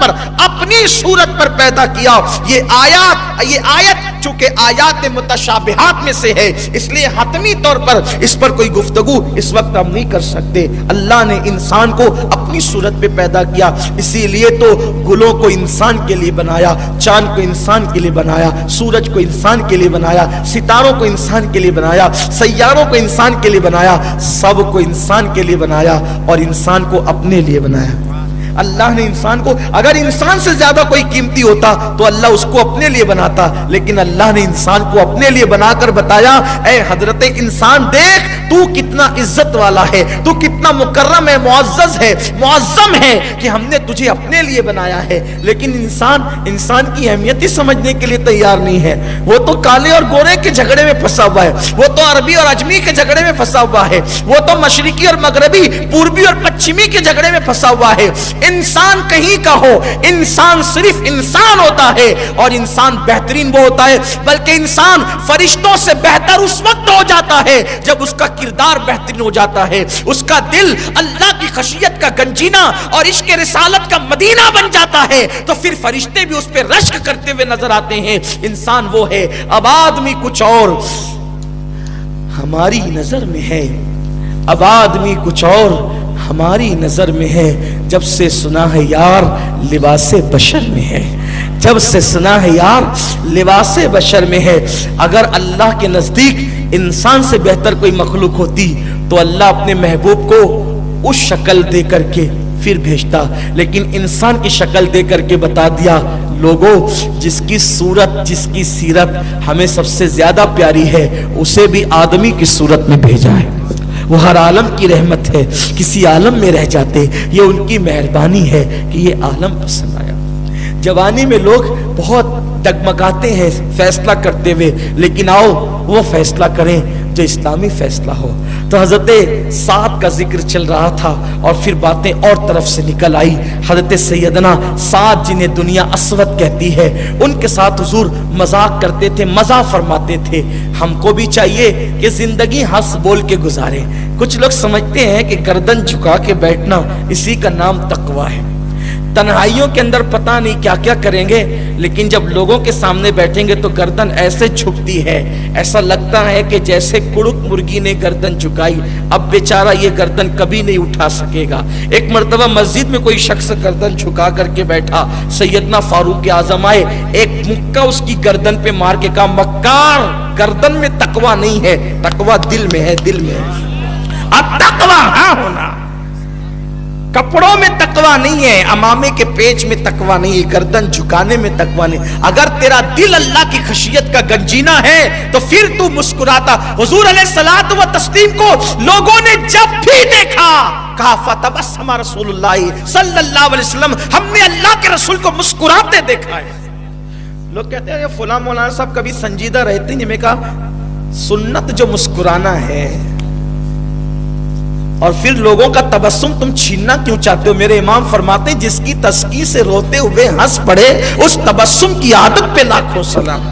پر پیدا کیا۔ یہ آیت چونکہ آیات متشابہات میں سے ہے، اس لیے حتمی طور پر اس پر کوئی گفتگو اس وقت ہم نہیں کر سکتے۔ اللہ نے انسان کو اپنی صورت پہ پیدا کیا، اسی لیے تو گلوں کو انسان کے لیے بنایا، چاند کو انسان کے لیے بنایا، سورج کو انسان کے لیے بنایا، ستاروں کو انسان کے لیے بنایا، سیاروں کو انسان کے لیے بنایا، سب کو انسان کے لیے بنایا اور انسان کو اپنے لیے بنایا۔ اللہ نے انسان کو، اگر انسان سے زیادہ کوئی قیمتی ہوتا تو اللہ اس کو اپنے لیے بناتا، لیکن اللہ نے انسان کو اپنے لیے بنا کر بتایا اے حضرت انسان دیکھ تو کتنا عزت والا ہے، تو کتنا مکرم ہے، معزز ہے، معظم ہے کہ ہم نے تجھے اپنے لیے بنایا ہے۔ لیکن انسان کی اہمیت ہی سمجھنے کے لیے تیار نہیں ہے۔ وہ تو کالے اور گورے کے جھگڑے میں پھنسا ہوا ہے، وہ تو عربی اور عجمی کے جھگڑے میں پھنسا ہوا ہے، وہ تو مشرقی اور مغربی، پوربی اور پچھمی کے جھگڑے میں پھنسا ہوا ہے۔ انسان کہیں کا ہو، انسان صرف انسان ہوتا ہے، اور انسان بہترین وہ ہوتا ہے، بلکہ انسان فرشتوں سے بہتر اس وقت ہو جاتا ہے جب اس کا کردار بہترین ہو جاتا ہے، اس کا دل اللہ کی خشیت کا گنجینہ اور عشق رسالت کا مدینہ بن جاتا ہے، تو پھر فرشتے بھی اس پہ رشک کرتے ہوئے نظر آتے ہیں۔ انسان وہ ہے، اب آدمی کچھ اور ہماری نظر میں ہے، اب آدمی کچھ اور ہماری نظر میں ہے، جب سے سنا ہے یار لباس بشر میں ہے، جب سے سنا ہے یار لباس بشر میں ہے۔ اگر اللہ کے نزدیک انسان سے بہتر کوئی مخلوق ہوتی تو اللہ اپنے محبوب کو اس شکل دے کر کے پھر بھیجتا، لیکن انسان کی شکل دے کر کے بتا دیا لوگوں جس کی صورت، جس کی سیرت ہمیں سب سے زیادہ پیاری ہے، اسے بھی آدمی کی صورت میں بھیجا ہے۔ وہ ہر عالم کی رحمت ہے، کسی عالم میں رہ جاتے، یہ ان کی مہربانی ہے کہ یہ عالم پسند آیا۔ جوانی میں لوگ بہت ڈگمگاتے ہیں فیصلہ کرتے ہوئے، لیکن آؤ وہ فیصلہ کریں جو اسلامی فیصلہ ہو۔ تو حضرت سعد کا ذکر چل رہا تھا اور پھر باتیں اور طرف سے نکل آئی۔ حضرت سیدنا سعد جنہیں دنیا اسود کہتی ہے، ان کے ساتھ حضور مذاق کرتے تھے، مزاح فرماتے تھے۔ ہم کو بھی چاہیے کہ زندگی ہنس بول کے گزاریں۔ کچھ لوگ سمجھتے ہیں کہ گردن جھکا کے بیٹھنا اسی کا نام تقویٰ ہے، تنہائیوں کے اندر پتہ نہیں کیا کیا کریں گے، لیکن جب لوگوں کے سامنے بیٹھیں گے تو گردن ایسے جھکتی ہے، ایسا لگتا ہے کہ جیسے کڑک مرغی نے گردن جھکائی، اب بیچارہ یہ گردن کبھی نہیں اٹھا سکے گا۔ ایک مرتبہ مسجد میں کوئی شخص گردن جھکا کر کے بیٹھا، سیدنا فاروق اعظم آئے، ایک مکہ اس کی گردن پہ مار کے کہا مکار، گردن میں تقویٰ نہیں ہے، تقویٰ دل میں ہے، دل میں ہے۔ التقویٰ ہاں ہونا، کپڑوں میں تقویٰ نہیں ہے، امامے کے پیچ میں تقویٰ نہیں ہے، گردن جھکانے میں تقویٰ نہیں۔ اگر تیرا دل اللہ کی خشیت کا گنجینہ ہے تو پھر تو مسکراتا۔ حضور علیہ الصلوۃ والتسلیم کو لوگوں نے جب بھی دیکھا کہا فتبسم رسول اللہ صلی اللہ علیہ وسلم، ہم نے اللہ کے رسول کو مسکراتے دیکھا ہے۔ لوگ کہتے ہیں فلاں مولانا صاحب کبھی سنجیدہ رہتے ہیں، میں کہا سنت جو مسکرانا ہے، اور پھر لوگوں کا تبسم تم چھیننا کیوں چاہتے ہو؟ میرے امام فرماتے ہیں جس کی تسکی سے روتے ہوئے ہنس پڑے اس تبسم کی عادت پہ لاکھوں سلام۔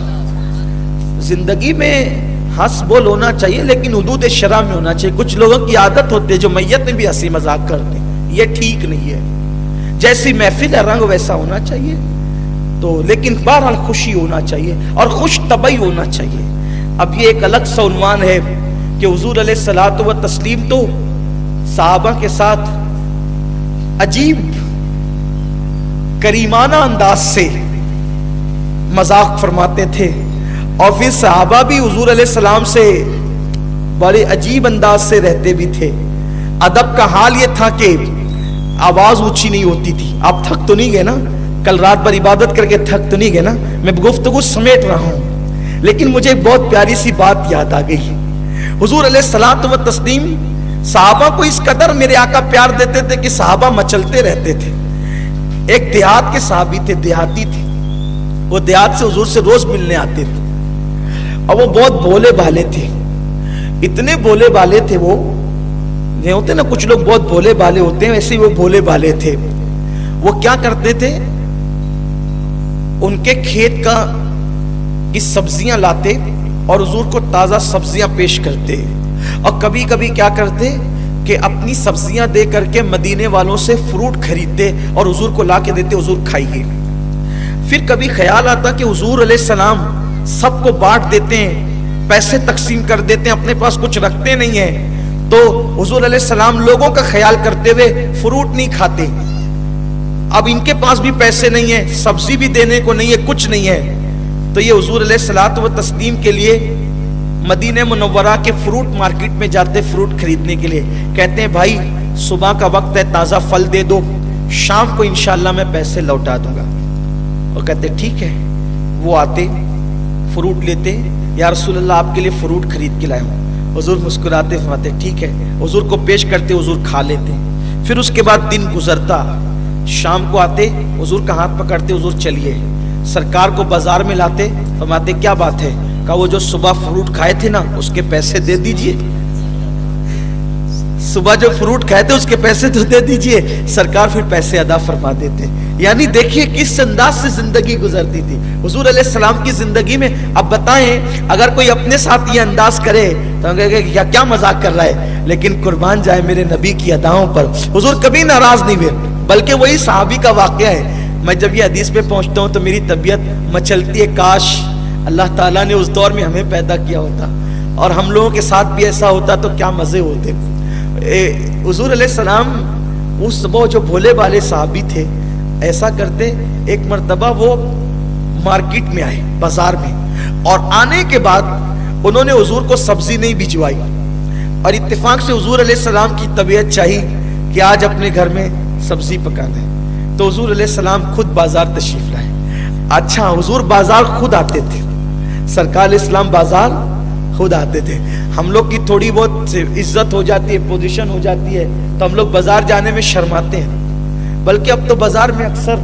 زندگی میں ہنس بول ہونا چاہیے، لیکن حدود شرع میں ہونا چاہیے۔ کچھ لوگوں کی عادت ہوتی ہے جو میت میں بھی ہنسی مذاق کرتے ہیں، یہ ٹھیک نہیں ہے۔ جیسی محفل ہے رنگ ویسا ہونا چاہیے، تو لیکن بہرحال خوشی ہونا چاہیے اور خوش طبعی ہونا چاہیے۔ اب یہ ایک الگ سا عنوان ہے کہ حضور علیہ الصلوۃ والتسلیم تو صحابہ کے ساتھ عجیب کریمانہ انداز سے مذاق فرماتے تھے، اور پھر صحابہ بھی حضور علیہ السلام سے بڑے عجیب انداز سے رہتے بھی تھے. ادب کا حال یہ تھا کہ آواز اونچی نہیں ہوتی تھی. آپ تھک تو نہیں گئے نا؟ کل رات بھر عبادت کر کے تھک تو نہیں گئے نا؟ میں گفتگو سمیٹ رہا ہوں، لیکن مجھے ایک بہت پیاری سی بات یاد آ گئی. حضور علیہ الصلوۃ والتسلیم صحابہ کو اس قدر میرے آقا پیار دیتے تھے کہ صحابہ مچلتے رہتے تھے. ایک دیہات کے صحابی تھے، دیہاتی تھے، وہ دیہات سے حضور سے روز ملنے آتے تھے اور وہ بہت بھولے بھالے تھے. اتنے بھولے بھالے تھے وہ، یہ ہوتے نا کچھ لوگ بہت بھولے بھالے ہوتے ہیں، ویسے وہ بھولے بھالے تھے. وہ کیا کرتے تھے، ان کے کھیت کی سبزیاں لاتے اور حضور کو تازہ سبزیاں پیش کرتے، اور کبھی کبھی کیا کرتے کہ اپنی سبزیاں دے کر کے مدینے والوں سے فروٹ خریدتے اور حضور کو لا کے دیتے، حضور کھائیے. پھر کبھی خیال آتا کہ حضور علیہ السلام سب کو بانٹ دیتے ہیں، پیسے تقسیم کر دیتے ہیں، اپنے پاس کچھ رکھتے نہیں ہیں، تو حضور علیہ السلام لوگوں کا خیال کرتے ہوئے فروٹ نہیں کھاتے. اب ان کے پاس بھی پیسے نہیں ہیں، سبزی بھی دینے کو نہیں ہے، کچھ نہیں ہے، تو یہ حضور علیہ الصلوۃ والتسلیم کے لیے مدینہ منورہ کے فروٹ مارکیٹ میں جاتے فروٹ خریدنے کے لیے. کہتے ہیں بھائی صبح کا وقت ہے، تازہ پھل دے دو، شام کو انشاءاللہ میں پیسے لوٹا دوں گا. اور کہتے ٹھیک ہے. وہ آتے فروٹ لیتے، یا رسول اللہ آپ کے لیے فروٹ خرید کے لائے ہوں. حضور مسکراتے فرماتے ٹھیک ہے، حضور کو پیش کرتے، حضور کھا لیتے. پھر اس کے بعد دن گزرتا، شام کو آتے، حضور کا ہاتھ پکڑتے، حضور چلیے. سرکار کو بازار میں لاتے، فرماتے کیا بات ہے؟ کہا وہ جو صبح فروٹ کھائے تھے نا اس کے پیسے دے دیجئے. صبح جو فروٹ کھائے تھے اس کے پیسے تو دے دیجئے. سرکار پھر پیسے ادا فرما دیتے. یعنی دیکھیے کس انداز سے زندگی گزرتی تھی حضور علیہ السلام کی زندگی میں. اب بتائیں اگر کوئی اپنے ساتھ یہ انداز کرے تو ہم کہیں گے کیا مذاق کر رہا ہے، لیکن قربان جائے میرے نبی کی اداؤں پر. حضور کبھی ناراض نہیں ہوئے، بلکہ وہی صحابی کا واقعہ ہے. میں جب یہ حدیث پہ پہنچتا ہوں تو میری طبیعت مچلتی ہے، کاش اللہ تعالیٰ نے اس دور میں ہمیں پیدا کیا ہوتا اور ہم لوگوں کے ساتھ بھی ایسا ہوتا تو کیا مزے ہوتے. حضور علیہ السلام وہ جو بھولے والے صحابی تھے ایسا کرتے. ایک مرتبہ وہ مارکیٹ میں آئے، بازار میں، اور آنے کے بعد انہوں نے حضور کو سبزی نہیں بھجوائی، اور اتفاق سے حضور علیہ السلام کی طبیعت چاہی کہ آج اپنے گھر میں سبزی پکانا ہے، تو حضور علیہ السلام خود بازار تشریف لائے. اچھا حضور بازار خود آتے تھے، سرکار اسلام بازار خود آتے تھے. ہم لوگ کی تھوڑی بہت عزت ہو جاتی ہے، پوزیشن ہو جاتی ہے، تو ہم لوگ بازار جانے میں شرماتے ہیں، بلکہ اب تو بازار میں اکثر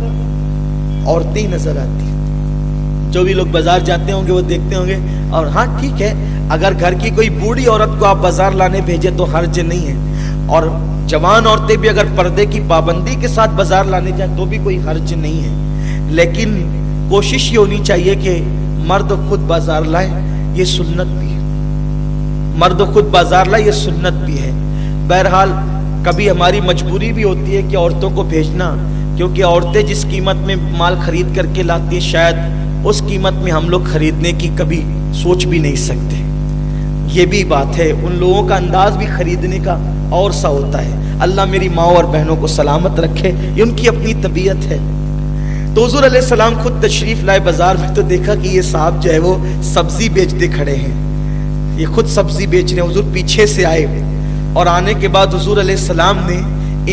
عورتیں ہی نظر آتی ہیں. جو بھی لوگ بازار جاتے ہوں گے وہ دیکھتے ہوں گے. اور ہاں ٹھیک ہے، اگر گھر کی کوئی بوڑھی عورت کو آپ بازار لانے بھیجے تو حرج نہیں ہے، اور جوان عورتیں بھی اگر پردے کی پابندی کے ساتھ بازار لانے جائیں تو بھی کوئی حرج نہیں ہے. لیکن کوشش یہ ہونی چاہیے کہ مرد خود بازار لائے، یہ سنت بھی ہے. مرد خود بازار لائے، یہ سنت بھی ہے. بہرحال کبھی ہماری مجبوری بھی ہوتی ہے کہ عورتوں کو بھیجنا، کیونکہ عورتیں جس قیمت میں مال خرید کر کے لاتی ہیں شاید اس قیمت میں ہم لوگ خریدنے کی کبھی سوچ بھی نہیں سکتے. یہ بھی بات ہے، ان لوگوں کا انداز بھی خریدنے کا اور سا ہوتا ہے. اللہ میری ماں اور بہنوں کو سلامت رکھے، یہ ان کی اپنی طبیعت ہے. تو حضور علیہ السلام خود تشریف لائے بازار میں، تو دیکھا کہ یہ صاحب جو ہے وہ سبزی بیچتے کھڑے ہیں، یہ خود سبزی بیچ رہے ہیں. حضور پیچھے سے آئے، اور آنے کے بعد حضور علیہ السلام نے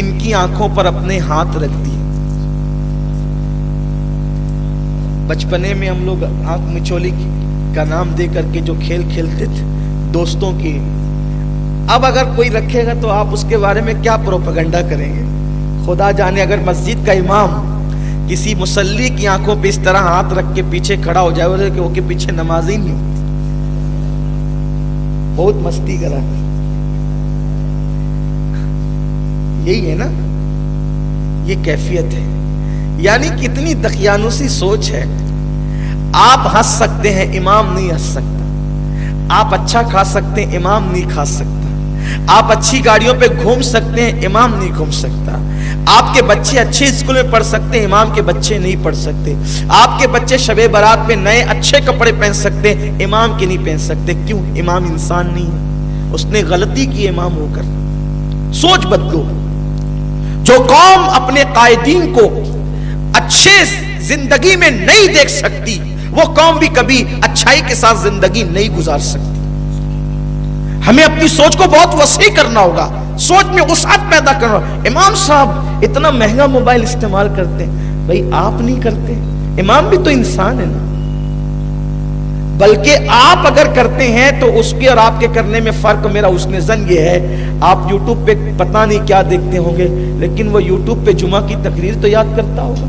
ان کی آنکھوں پر اپنے ہاتھ رکھ دیے. بچپنے میں ہم لوگ آنکھ مچولی کا نام دے کر کے جو کھیل کھیلتے تھے دوستوں کی، اب اگر کوئی رکھے گا تو آپ اس کے بارے میں کیا پروپیگنڈا کریں گے؟ خدا جانے اگر مسجد کا امام کسی مصلی کی آنکھوں پہ اس طرح ہاتھ رکھ کے پیچھے کھڑا ہو جائے کہ وہ کے پیچھے نماز ہی نہیں ہوتی. بہت مستی کرا. یہی ہے نا، یہ کیفیت ہے. یعنی کتنی دقیانوسی سوچ ہے. آپ ہنس سکتے ہیں، امام نہیں ہنس سکتا. آپ اچھا کھا سکتے ہیں، امام نہیں کھا سکتا. آپ اچھی گاڑیوں پہ گھوم سکتے ہیں، امام نہیں گھوم سکتا. آپ کے بچے اچھے اسکول میں پڑھ سکتے ہیں، امام کے بچے نہیں پڑھ سکتے. آپ کے بچے شب برات پہ نئے اچھے کپڑے پہن سکتے ہیں، امام کے نہیں پہن سکتے. کیوں؟ امام انسان نہیں ہے، اس نے غلطی کی امام ہو کر. سوچ بدلو. جو قوم اپنے قائدین کو اچھے زندگی میں نہیں دیکھ سکتی وہ قوم بھی کبھی اچھائی کے ساتھ زندگی نہیں گزار سکتی. ہمیں اپنی سوچ کو بہت وسیع کرنا ہوگا, سوچ میں وسعت پیدا کرنا. امام صاحب اتنا مہنگا موبائل استعمال کرتے ہیں, بھائی آپ نہیں کرتے, امام بھی تو انسان ہے نا. بلکہ آپ اگر کرتے ہیں تو اس کے اور آپ کے کرنے میں فرق میرا حسن ظن یہ ہے, آپ یوٹیوب پہ پتہ نہیں کیا دیکھتے ہوں گے, لیکن وہ یوٹیوب پہ جمعہ کی تقریر تو یاد کرتا ہوگا,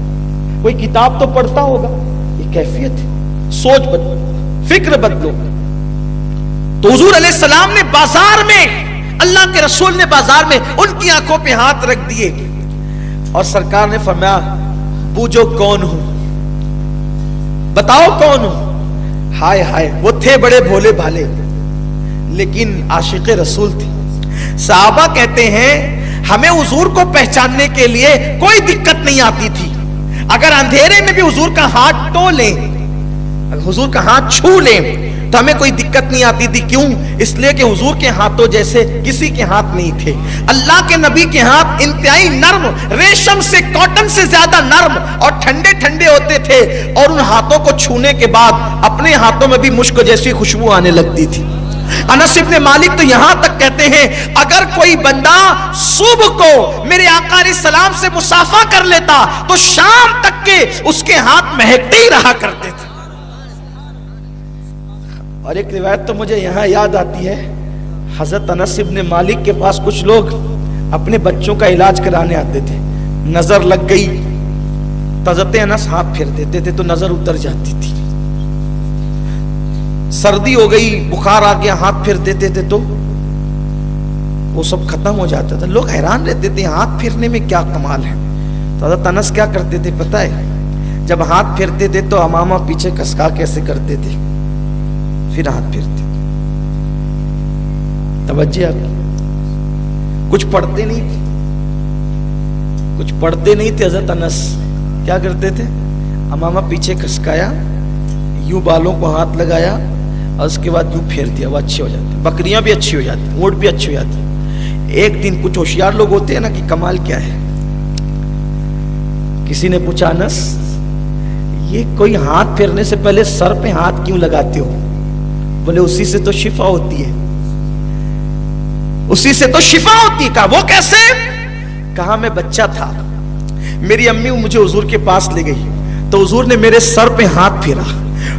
کوئی کتاب تو پڑھتا ہوگا. یہ کیفیت ہے. سوچ بدلو, فکر بدلو. تو حضور علیہ السلام نے بازار میں, اللہ کے رسول نے بازار میں ان کی آنکھوں پہ ہاتھ رکھ دیے اور سرکار نے فرمایا بوجھو کون ہوں, بتاؤ کون ہوں. ہائے ہائے, وہ تھے بڑے بھولے بھالے لیکن عاشق رسول تھے. صحابہ کہتے ہیں ہمیں حضور کو پہچاننے کے لیے کوئی دقت نہیں آتی تھی. اگر اندھیرے میں بھی حضور کا ہاتھ ٹو لیں, حضور کا ہاتھ چھو لیں تو ہمیں کوئی دقت نہیں آتی تھی. کیوں؟ اس لیے کہ حضور کے ہاتھوں جیسے کسی کے ہاتھ نہیں تھے. اللہ کے نبی کے ہاتھ انتہائی نرم, ریشم سے, کاٹن سے زیادہ نرم اور ٹھنڈے ٹھنڈے ہوتے تھے, اور ان ہاتھوں کو چھونے کے بعد اپنے ہاتھوں میں بھی مشک جیسی خوشبو آنے لگتی تھی. انس ابن مالک تو یہاں تک کہتے ہیں اگر کوئی بندہ صبح کو میرے آقا علیہ السلام سے مصافحہ کر لیتا تو شام تک کے اس کے ہاتھ مہکتے ہی رہا کرتے تھے. اور ایک روایت تو مجھے یہاں یاد آتی ہے, حضرت انس ابن مالک کے پاس کچھ لوگ اپنے بچوں کا علاج کرانے آتے تھے. نظر لگ گئی تو حضرت انس ہاتھ پھیر دیتے تھے تو نظر اتر جاتی تھی. سردی ہو گئی, بخار آ گیا, ہاتھ پھیر دیتے تھے تو وہ سب ختم ہو جاتا تھا. لوگ حیران رہتے تھے ہاتھ پھیرنے میں کیا کمال ہے. تو حضرت انس کیا کرتے تھے پتہ ہے, جب ہاتھ پھیرتے تھے تو امامہ پیچھے کسکا کیسے کرتے تھے, پھر ہاتھ پھیرتے. توجہ آپ, کچھ پڑھتے نہیں تھے, کچھ پڑھتے نہیں تھے. حضرت انس کیا کرتے تھے, امامہ پیچھے کسکایا, یوں بالوں کو ہاتھ لگایا اور اس کے بعد یوں پھیر دیا, وہ اچھے ہو جاتے. بکریاں بھی اچھی ہو جاتی, اونٹ بھی اچھی ہو جاتی. ایک دن کچھ ہوشیار لوگ ہوتے ہیں نا کہ کمال کیا ہے, کسی نے پوچھا انس یہ کوئی ہاتھ پھیرنے سے پہلے سر پہ ہاتھ کیوں لگاتے ہو؟ بولے اسی سے تو شفا ہوتی ہے, اسی سے تو شفا ہوتی ہے. کہا وہ کیسے؟ کہا میں بچہ تھا, میری امی مجھے حضور کے پاس لے گئی تو حضور نے میرے سر پہ ہاتھ پھیرا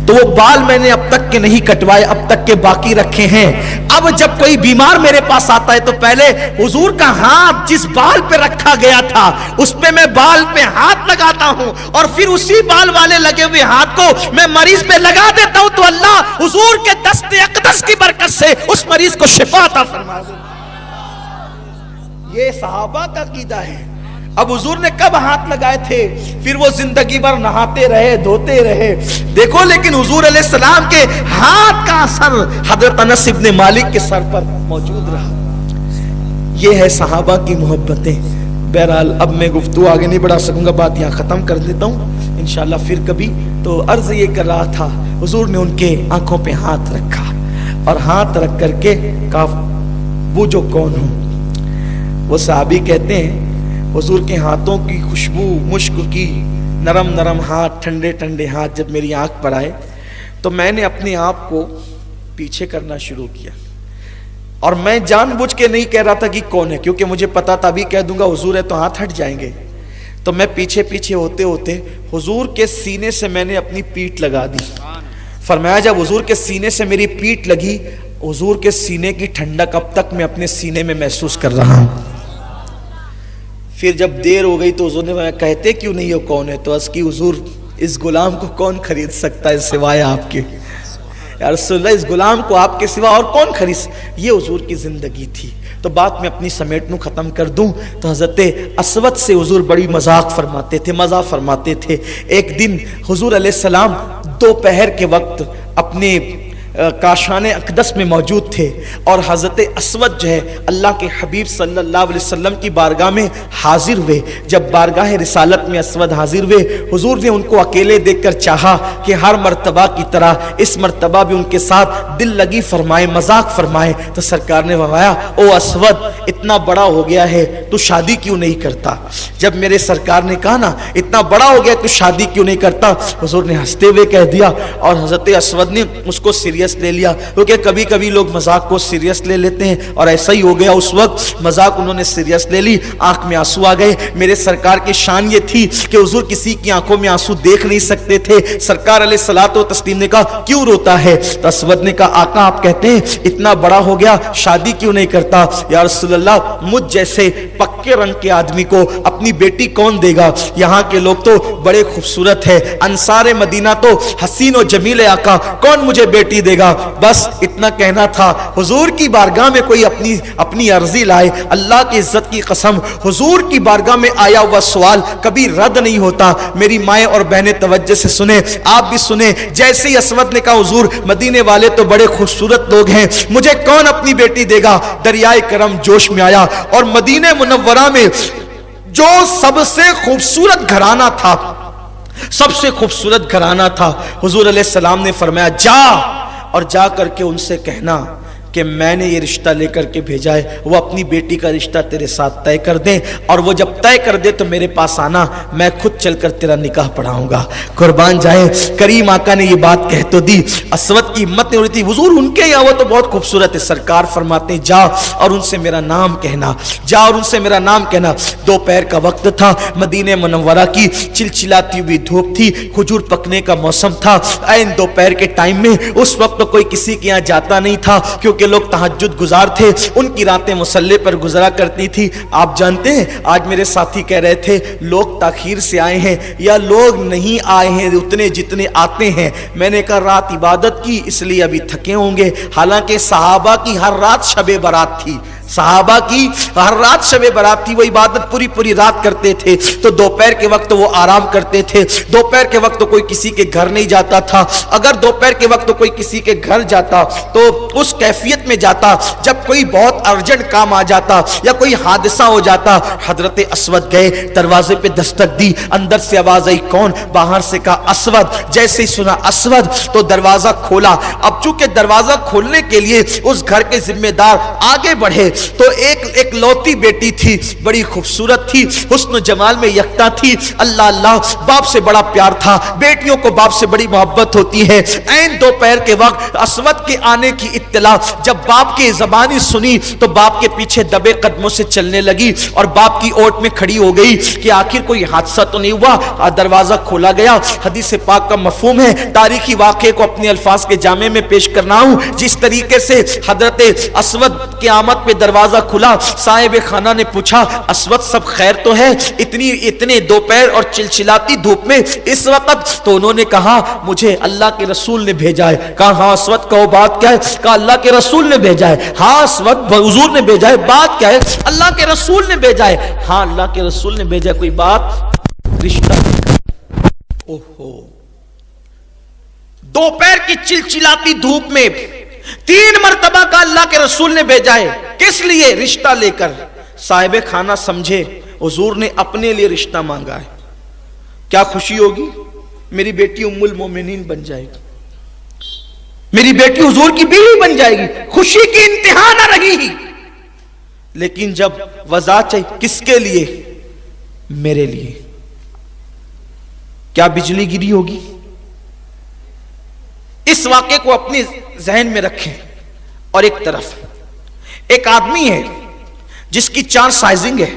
تو وہ بال میں نے اب تک کے نہیں کٹوائے, اب تک کے باقی رکھے ہیں. اب جب کوئی بیمار میرے پاس آتا ہے تو پہلے حضور کا ہاتھ جس بال پہ رکھا گیا تھا اس پہ میں بال پہ ہاتھ لگاتا ہوں اور پھر اسی بال والے لگے ہوئے ہاتھ کو میں مریض پہ لگا دیتا ہوں تو اللہ حضور کے دست اقدس کی برکت سے اس مریض کو شفا عطا فرما دے. یہ صحابہ کا عقیدہ ہے. اب حضور نے کب ہاتھ لگائے تھے, پھر وہ زندگی بھر نہاتے رہے, دھوتے رہے. دیکھو لیکن حضور علیہ السلام کے ہاتھ کا اثر حضرت انس ابن مالک کے سر پر موجود رہا. یہ ہے صحابہ کی محبتیں. بہرحال اب میں گفتگو آگے نہیں بڑھا سکوں گا, بات یہاں ختم کر دیتا ہوں انشاءاللہ پھر کبھی. تو عرض یہ کر رہا تھا, حضور نے ان کے آنکھوں پہ ہاتھ رکھا اور ہاتھ رکھ کر کے کہا بوجھو کون ہوں. وہ صحابی کہتے ہیں حضور کے ہاتھوں کی خوشبو, مشک کی, نرم نرم ہاتھ, ٹھنڈے ٹھنڈے ہاتھ جب میری آنکھ پر آئے تو میں نے اپنے آپ کو پیچھے کرنا شروع کیا. اور میں جان بوجھ کے نہیں کہہ رہا تھا کہ کون ہے, کیونکہ مجھے پتا تھا ابھی کہہ دوں گا حضور ہے تو ہاتھ ہٹ جائیں گے. تو میں پیچھے پیچھے ہوتے ہوتے حضور کے سینے سے میں نے اپنی پیٹھ لگا دی. فرمایا جب حضور کے سینے سے میری پیٹھ لگی, حضور کے سینے کی ٹھنڈک اب تک میں اپنے سینے میں محسوس کر رہا ہوں. پھر جب دیر ہو گئی تو حضور نے کہتے کیوں نہیں ہو کون ہے؟ تو عرض کی حضور اس غلام کو کون خرید سکتا ہے سوائے آپ کے. یا رسول اللہ اس غلام کو آپ کے سوا اور کون خرید. یہ حضور کی زندگی تھی. تو بات میں اپنی سمیٹنوں ختم کر دوں تو حضرت اسود سے حضور بڑی مذاق فرماتے تھے, مزہ فرماتے تھے. ایک دن حضور علیہ السلام دوپہر کے وقت اپنے کاشان اقدس میں موجود تھے اور حضرت اسود جو ہے اللہ کے حبیب صلی اللہ علیہ وسلم کی بارگاہ میں حاضر ہوئے. جب بارگاہ رسالت میں اسود حاضر ہوئے, حضور نے ان کو اکیلے دیکھ کر چاہا کہ ہر مرتبہ کی طرح اس مرتبہ بھی ان کے ساتھ دل لگی فرمائے, مذاق فرمائے. تو سرکار نے فرمایا او اسود اتنا بڑا ہو گیا ہے تو شادی کیوں نہیں کرتا؟ جب میرے سرکار نے کہا نا اتنا بڑا ہو گیا تو شادی کیوں نہیں کرتا، حضور نے ہنستے ہوئے کہہ دیا، اور حضرت اسود نے اس کو سیریس لے لیا، کیونکہ کبھی کبھی لوگ مذاق کو سیریس لے لیتے ہیں، اور ایسا ہی ہو گیا اس وقت، مذاق انہوں نے سیریس لے لی، آنکھ میں آنسو آ گئے۔ میرے سرکار کی شان یہ تھی کہ حضور کسی کی آنکھوں میں آنسو دیکھ نہیں سکتے تھے۔ سرکار علیہ الصلوۃ والتسلیم نے کہا کیوں روتا ہے؟ تو اسود نے کہا آقا آپ کہتے ہیں اتنا بڑا ہو گیا شادی کیوں نہیں کرتا؟ یا رسول اللہ مجھ جیسے پکے رنگ کے آدمی کو اپنی بیٹی کون دے گا؟ یہاں کے لوگ تو بڑے خوبصورت ہے، انصار مدینہ تو حسین و جمیل، آقا کون مجھے بیٹی دے گا؟ بس اتنا کہنا تھا۔ حضور کی بارگاہ میں کوئی اپنی عرضی لائے، اللہ کی عزت کی قسم حضور کی بارگاہ میں آیا ہوا سوال کبھی رد نہیں ہوتا۔ میری مائیں اور بہنیں توجہ سے سنیں، آپ بھی سنیں۔ جیسے ہی اسود نے کہا حضور مدینے والے تو بڑے خوبصورت لوگ ہیں، مجھے کون اپنی بیٹی دے گا؟ دریائے کرم جوش میں آیا، اور مدینہ منورہ میں جو سب سے خوبصورت گھرانہ تھا، سب سے خوبصورت گھرانہ تھا، حضور علیہ السلام نے فرمایا جا اور جا کر کے ان سے کہنا کہ میں نے یہ رشتہ لے کر کے بھیجا ہے، وہ اپنی بیٹی کا رشتہ تیرے ساتھ طے کر دیں، اور وہ جب طے کر دے تو میرے پاس آنا، میں خود چل کر تیرا نکاح پڑھاؤں گا۔ قربان جائیں، کریم آقا نے یہ بات کہہ تو دی، اسود کی ہمت نہیں ہو رہی تھی، حضور ان کے یہاں وہ تو بہت خوبصورت ہے۔ سرکار فرماتے ہیں جا اور ان سے میرا نام کہنا، جا اور ان سے میرا نام کہنا۔ دوپہر کا وقت تھا، مدینہ منورہ کی چلچلاتی ہوئی دھوپ تھی، کھجور پکنے کا موسم تھا، عین دوپہر کے ٹائم میں اس وقت تو کوئی کسی کے یہاں جاتا نہیں تھا، کیونکہ لوگ تہجد گزار تھے، ان کی راتیں مصلی پر گزرا کرتی تھی۔ آپ جانتے ہیں آج میرے ساتھی کہہ رہے تھے لوگ تاخیر سے آئے ہیں یا لوگ نہیں آئے ہیں اتنے جتنے آتے ہیں۔ میں نے کہا رات عبادت کی اس لیے ابھی تھکے ہوں گے، حالانکہ صحابہ کی ہر رات شب برات تھی، صحابہ کی ہر رات شب برات تھی، وہ عبادت پوری رات کرتے تھے، تو دوپہر کے وقت وہ آرام کرتے تھے۔ دوپہر کے وقت کوئی کسی کے گھر نہیں جاتا تھا، اگر دوپہر کے وقت کوئی کسی کے گھر جاتا تو اس کیفیت میں جاتا جب کوئی بہت ارجنٹ کام آ جاتا یا کوئی حادثہ ہو جاتا۔ حضرت اسود گئے، دروازے پہ دستک دی، اندر سے آواز آئی کون؟ باہر سے کہا اسود۔ جیسے ہی سنا اسود تو دروازہ کھولا۔ اب چونکہ دروازہ کھولنے کے لیے اس گھر کے ذمہ دار آگے بڑھے تو ایک لوتی بیٹی تھی، بڑی خوبصورت تھی، حسن و جمال میں یکتا تھی، اللہ اللہ، باپ سے بڑا پیار تھا، بیٹیوں کو باپ سے بڑی محبت ہوتی ہے۔ عین دوپہر کے وقت اسود کے آنے کی اطلاع جب باپ کی زبانی سنی تو باپ کے پیچھے دبے قدموں سے چلنے لگی اور باپ کی اوٹ میں کھڑی ہو گئی کہ آخر کوئی حادثہ تو نہیں ہوا۔ دروازہ کھولا گیا، حدیث پاک کا مفہوم ہے، تاریخی واقعے کو اپنے الفاظ کے جامع میں پیش کرنا ہوں۔ جس طریقے سے حضرت اسود کی آمد پہ دروازہ کھلا، صاحب خانہ نے پوچھا اسود سب خیر تو ہے اتنے دوپہر اور چلچلاتی دھوپ میں اس وقت؟ تو انہوں نے کہا مجھے اللہ کے رسول نے بھیجا ہے۔ کہا ہاں اسود کہو بات کیا ہے؟ کہا اللہ کے رسول نے بھیجا ہے۔ ہاں اسود حضور نے بھیجا ہے، بات کیا ہے؟ اللہ کے رسول نے بھیجا ہے۔ ہاں اللہ کے رسول نے بھیجا ہے، کوئی بات؟ رشتہ۔ اوہو، دوپہر کی چلچلاتی دھوپ میں 3 مرتبہ کا اللہ کے رسول نے بھیجا ہے، کس لیے؟ رشتہ لے کر۔ صاحب خانہ سمجھے حضور نے اپنے لیے رشتہ مانگا ہے، کیا خوشی ہوگی؟ میری بیٹی ام المومنین بن جائے گی، میری بیٹی حضور کی بیوی بن جائے گی، خوشی کی انتہا نہ رہی ہی۔ لیکن جب وضاحت چاہیے، کس کے لیے؟ میرے لیے۔ کیا بجلی گری ہوگی؟ اس واقعے کو اپنے ذہن میں رکھیں۔ اور ایک طرف ایک آدمی ہے جس کی 4 سائزنگ ہے،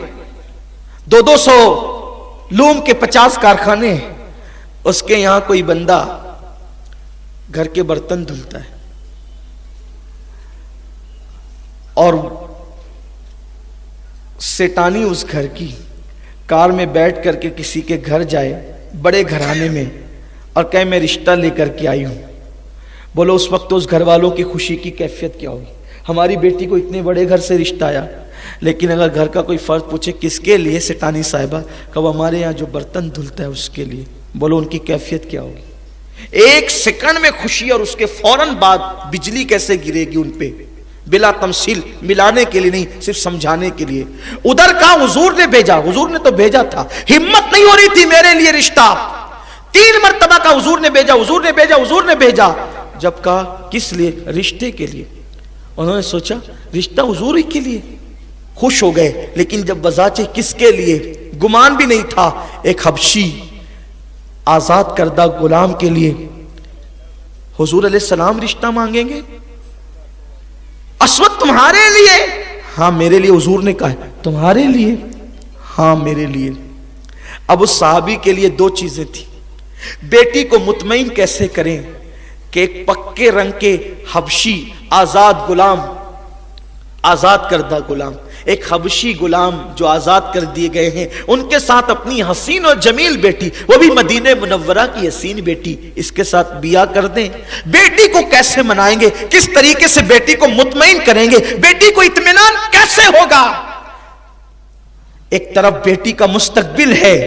200 لوم کے 50 کارخانے ہیں، اس کے یہاں کوئی بندہ گھر کے برتن دھلتا ہے اور سیٹانی اس گھر کی کار میں بیٹھ کر کے کسی کے گھر جائے، بڑے گھرانے میں، اور کہے میں رشتہ لے کر کے آئی ہوں۔ بولو اس وقت اس گھر والوں کی خوشی کی کیفیت کیا ہوگی؟ ہماری بیٹی کو اتنے بڑے گھر سے رشتہ آیا۔ لیکن اگر گھر کا کوئی فرد پوچھے کس کے لیے؟ سیٹانی صاحبہ، کہ وہ ہمارے یہاں جو برتن دھلتا ہے اس کے لیے۔ بولو ان کی کیفیت کیا ہوگی؟ 1 سیکنڈ میں خوشی، اور اس کے فوراً بعد بجلی کیسے گرے گی ان پہ، بلا تمثیل، ملانے کے لیے نہیں، صرف سمجھانے کے لیے۔ ادھر کا حضور نے بھیجا، حضور نے تو بھیجا تھا، ہمت نہیں ہو رہی تھی میرے لیے رشتہ۔ 3 مرتبہ کا حضور نے بھیجا، حضور نے بھیجا، حضور نے بھیجا۔ جب کہا کس لیے؟ رشتے کے لیے۔ انہوں نے سوچا رشتہ حضور ہی کے لیے، خوش ہو گئے، لیکن جب وضاچے کس کے لیے، گمان بھی نہیں تھا، ایک حبشی آزاد کردہ غلام کے لیے حضور علیہ السلام رشتہ مانگیں گے؟ اسود تمہارے لیے؟ ہاں میرے لیے، حضور نے کہا ہے تمہارے لیے؟ ہاں میرے لیے۔ اب اس صحابی کے لیے دو چیزیں تھی، بیٹی کو مطمئن کیسے کریں کہ ایک پکے رنگ کے حبشی آزاد غلام، آزاد کردہ غلام، ایک حبشی غلام جو آزاد کر دیے گئے ہیں، ان کے ساتھ اپنی حسین اور جمیل بیٹی، وہ بھی مدینہ منورہ کی حسین بیٹی، اس کے ساتھ بیاہ کر دیں۔ بیٹی کو کیسے منائیں گے، کس طریقے سے بیٹی کو مطمئن کریں گے، بیٹی کو اطمینان کیسے ہوگا؟ ایک طرف بیٹی کا مستقبل ہے،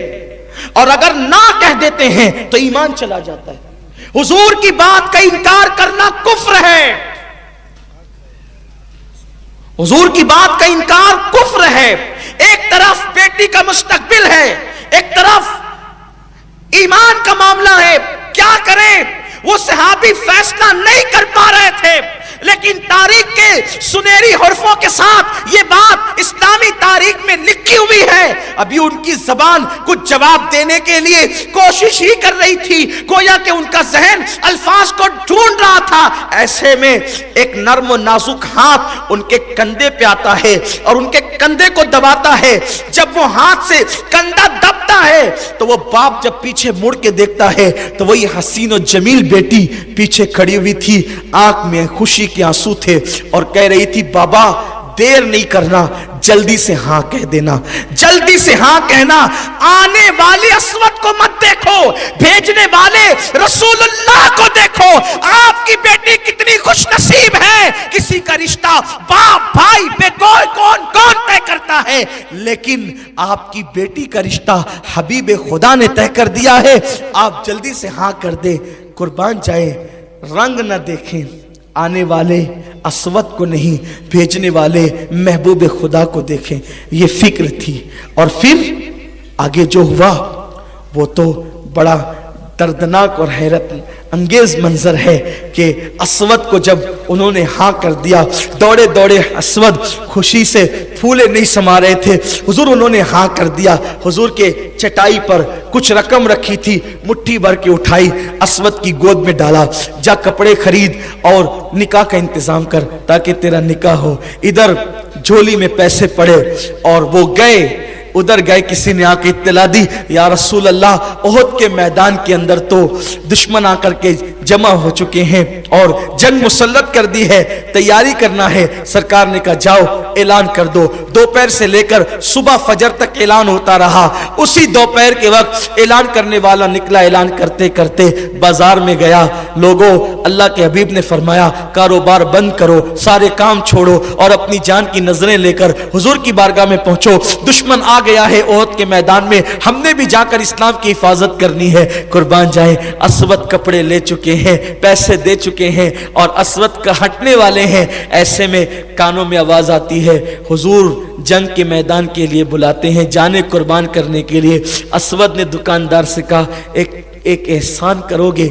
اور اگر نہ کہہ دیتے ہیں تو ایمان چلا جاتا ہے۔ حضور کی بات کا انکار کرنا کفر ہے، حضور کی بات کا انکار کفر ہے۔ ایک طرف بیٹی کا مستقبل ہے، ایک طرف ایمان کا معاملہ ہے، کیا کریں؟ وہ صحابی فیصلہ نہیں کر پا رہے تھے، لیکن تاریخ کے سنہری حرفوں کے ساتھ یہ بات اسلامی تاریخ میں لکھی ہوئی ہے۔ ابھی ان کی زبان کچھ جواب دینے کے لیے کوشش ہی کر رہی تھی، گویا کہ ان کا ذہن الفاظ کو ڈھونڈ رہا تھا۔ ایسے میں ایک نرم و نازک ہاتھ ان کے کندھے پہ آتا ہے اور ان کے کندھے کو دباتا ہے۔ جب وہ ہاتھ سے کندھا دبتا ہے تو وہ باپ جب پیچھے مڑ کے دیکھتا ہے تو وہی حسین و جمیل بیٹی پیچھے کھڑی ہوئی تھی، آنکھ میں خوشی کے آنسو تھے، اور کہہ رہی تھی بابا دیر نہیں کرنا، جلدی سے ہاں کہہ دینا، جلدی سے ہاں کہنا۔ آنے والے اسود کو مت دیکھو، بھیجنے والے رسول اللہ کو دیکھو۔ آپ کی بیٹی کتنی خوش نصیب ہے، کسی کا رشتہ باپ بھائی بے کوئی کون طے کرتا ہے، لیکن آپ کی بیٹی کا رشتہ حبیب خدا نے طے کر دیا ہے۔ آپ جلدی سے ہاں کر دے، قربان جائے، رنگ نہ دیکھیں، آنے والے اسود کو نہیں، بھیجنے والے محبوب خدا کو دیکھیں، یہ فکر تھی۔ اور پھر آگے جو ہوا وہ تو بڑا دردناک اور حیرت انگیز منظر ہے کہ اسود کو جب انہوں نے ہاں کر دیا، دوڑے دوڑے اسود خوشی سے پھولے نہیں سما رہے تھے، حضور انہوں نے ہاں کر دیا۔ حضور کے چٹائی پر کچھ رقم رکھی تھی، مٹھی بھر کے اٹھائی، اسود کی گود میں ڈالا، جا کپڑے خرید اور نکاح کا انتظام کر تاکہ تیرا نکاح ہو۔ ادھر جھولی میں پیسے پڑے اور وہ گئے، ادھر گئے، کسی نے آ کے اطلاع دی یا رسول اللہ احد کے میدان کے اندر تو دشمن آ کر کے جمع ہو چکے ہیں اور جنگ مسلط کر دی ہے، تیاری کرنا ہے۔ سرکار نے کہا جاؤ اعلان کر دو۔ دوپہر سے لے کر صبح فجر تک اعلان ہوتا رہا۔ اسی دوپہر کے وقت اعلان کرنے والا نکلا، اعلان کرتے کرتے بازار میں گیا۔ لوگوں، اللہ کے حبیب نے فرمایا کاروبار بند کرو، سارے کام چھوڑو اور اپنی جان کی نظریں لے کر حضور کی بارگاہ میں پہنچو، دشمن آ گیا ہے احد کے میدان میں، ہم نے بھی جا کر اسلام کی حفاظت کرنی ہے۔ قربان جائے، اسود کپڑے لے چکے ہیں، پیسے دے چکے ہیں اور اسود کا ہٹنے والے ہیں۔ ایسے میں کانوں میں آواز آتی ہے، حضور جنگ کے میدان کے لیے بلاتے ہیں، جانے قربان کرنے کے لیے۔ اسود نے دکاندار سے کہا ایک احسان کرو گے؟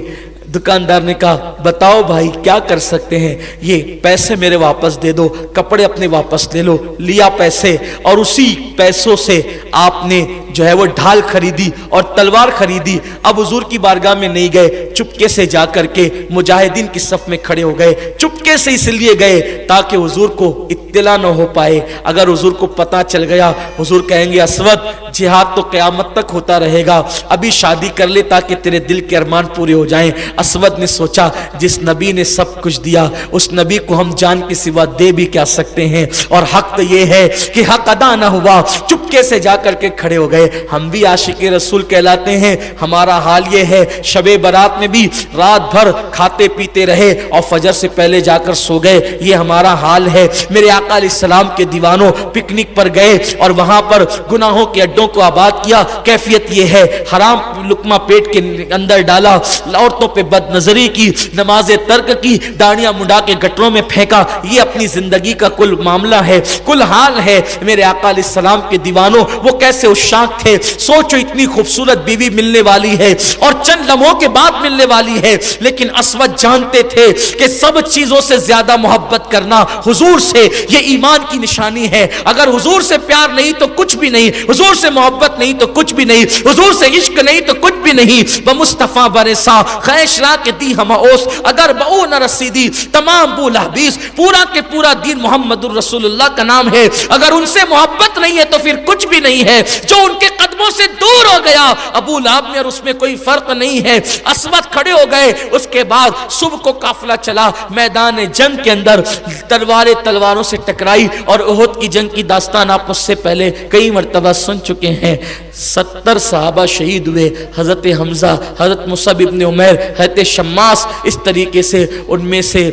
دکاندار نے کہا بتاؤ بھائی کیا کر سکتے ہیں؟ یہ پیسے میرے واپس دے دو، کپڑے اپنے واپس لے لو۔ لیا پیسے، اور اسی پیسوں سے آپ نے جو ہے وہ ڈھال خریدی اور تلوار خریدی۔ اب حضور کی بارگاہ میں نہیں گئے، چپکے سے جا کر کے مجاہدین کی صف میں کھڑے ہو گئے۔ چپکے سے اس لیے گئے تاکہ حضور کو اطلاع نہ ہو پائے، اگر حضور کو پتہ چل گیا حضور کہیں گے اسود جہاد تو قیامت تک ہوتا رہے گا، ابھی شادی کر لے تاکہ تیرے دل کے ارمان پورے ہو جائیں۔ اسود نے سوچا جس نبی نے سب کچھ دیا اس نبی کو ہم جان کے سوا دے بھی کیا سکتے ہیں، اور حق تو یہ ہے کہ حق ادا نہ ہوا۔ چپکے سے جا کر کے کھڑے ہو گئے۔ ہم بھی عاشق رسول کہلاتے ہیں، ہمارا حال یہ ہے، شب برات میں بھی رات بھر کھاتے پیتے رہے اور فجر سے پہلے جا کر سو گئے، یہ ہمارا حال ہے۔ میرے آقا علیہ السلام کے دیوانوں پکنک پر گئے اور وہاں پر گناہوں کے اڈوں کو آباد کیا۔ کیفیت یہ ہے، حرام لقمہ پیٹ کے اندر ڈالا، عورتوں پہ بد نظری کی، نماز نمازیں ترک کی، داڑیاں مڈا کے گٹروں میں پھینکا، یہ اپنی زندگی کا کل معاملہ ہے، کل حال ہے۔ میرے آقا علیہ السلام کے دیوانوں، وہ کیسے عشاق تھے۔ سوچو اتنی خوبصورت بیوی ملنے والی ہے اور چند لمحوں کے بعد ملنے والی ہے، لیکن اسود جانتے تھے کہ سب چیزوں سے زیادہ محبت کرنا حضور سے یہ ایمان کی نشانی ہے۔ اگر حضور سے پیار نہیں تو کچھ بھی نہیں، حضور سے محبت نہیں تو کچھ بھی نہیں، حضور سے عشق نہیں تو کچھ بھی نہیں۔ بمصطفیٰ برسا خیش را کے دی ہم اوس، اگر بہو نہ رسیدی تمام بو لحبیس۔ پورا کے پورا دین محمد الرسول اللہ کا نام ہے، اگر ان سے محبت نہیں ہے تو پھر کچھ بھی نہیں ہے۔ جو ان کے قدموں سے دور ہو گیا ابو لہب میں اور اس میں کوئی فرق نہیں ہے۔ اسود کھڑے ہو گئے، اس کے بعد صبح کو قافلہ چلا میدان جنگ کے اندر، تلواروں سے ٹکرائی، اور احد کی جنگ کی داستان آپ مجھ سے پہلے کئی مرتبہ سن چکے ہیں۔ 70 صحابہ شہید ہوئے، حضرت حمزہ، حضرت مصعب ابن عمیر، حضرت شماس، اس طریقے سے ان میں سے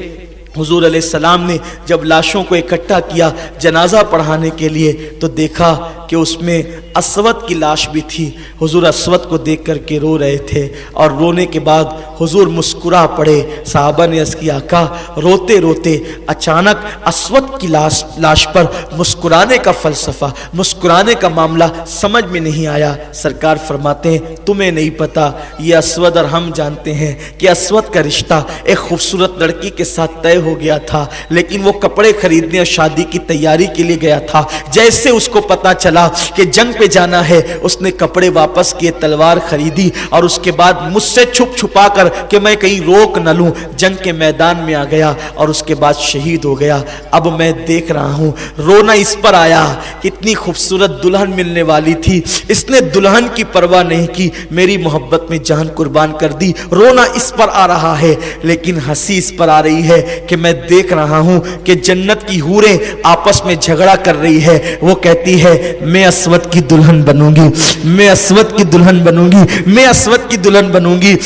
حضور علیہ السلام نے جب لاشوں کو اکٹھا کیا جنازہ پڑھانے کے لیے تو دیکھا کہ اس میں اسود کی لاش بھی تھی۔ حضور اسود کو دیکھ کر کے رو رہے تھے، اور رونے کے بعد حضور مسکرا پڑے۔ صحابہ نے عرض کیا آقا روتے روتے اچانک اسود کی لاش پر مسکرانے کا فلسفہ، مسکرانے کا معاملہ سمجھ میں نہیں آیا۔ سرکار فرماتے ہیں تمہیں نہیں پتا، یہ اسود اور ہم جانتے ہیں کہ اسود کا رشتہ ایک خوبصورت لڑکی کے ساتھ طے ہو گیا تھا، لیکن وہ کپڑے خریدنے اور شادی کی تیاری کے لیے گیا تھا۔ جیسے اس کو پتا چلا کہ جنگ پہ جانا ہے، اس نے کپڑے واپس کیے، تلوار خریدی، اور اس کے بعد مجھ سے چھپ چھپا کر کہ میں کہیں روک نہ لوں جنگ کے میدان میں آ گیا، اور اس کے بعد شہید ہو گیا۔ اب میں دیکھ رہا ہوں رونا اس پر آیا، اتنی خوبصورت دلہن ملنے والی تھی، اس نے دلہن کی پرواہ نہیں کی، میری محبت میں جان قربان کر دی۔ رونا اس پر آ رہا ہے، لیکن ہنسی اس پر آ رہی ہے کہ میں دیکھ رہا ہوں کہ جنت کی حوریں آپس میں جھگڑا کر رہی ہے۔ وہ کہتی ہے میں اسود کی دلہن بنوں گی، میں اسود کی دلہن بنوں گی، میں اسود کی دلہن بنوں گی۔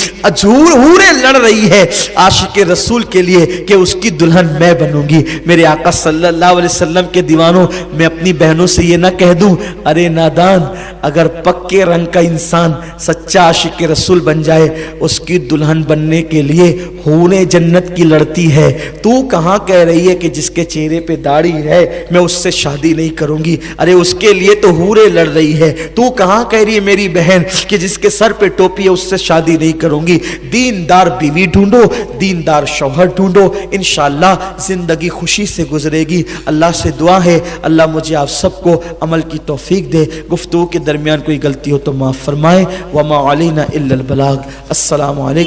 حوریں لڑ رہی ہے عاشق رسول کے لیے کہ اس کی دلہن میں بنوں گی۔ میرے آقا صلی اللہ علیہ وسلم کے دیوانوں، میں اپنی بہنوں سے یہ نہ کہہ دوں ارے نادان، اگر پکے رنگ کا انسان سچا عاشق رسول بن جائے، اس کی دلہن بننے کے لیے حوریں جنت کی لڑتی ہے، تو کہاں کہہ رہی ہے کہ جس کے چہرے پہ داڑھی ہے میں اس سے شادی نہیں کروں گی؟ ارے اس کے لیے تو حوریں لڑ رہی ہے، تو کہاں کہہ رہی ہے میری بہن کہ جس کے سر پہ ٹوپی ہے اس سے شادی نہیں کروں گی؟ دیندار بیوی ڈھونڈو، دیندار شوہر ڈھونڈو، انشاءاللہ زندگی خوشی سے گزرے گی۔ اللہ سے دعا ہے اللہ مجھے آپ سب کو عمل کی توفیق دے۔ گفتگو کے درمیان کوئی غلطی ہو تو معاف فرمائے۔ وما علینا الا البلاغ۔ السلام علیکم۔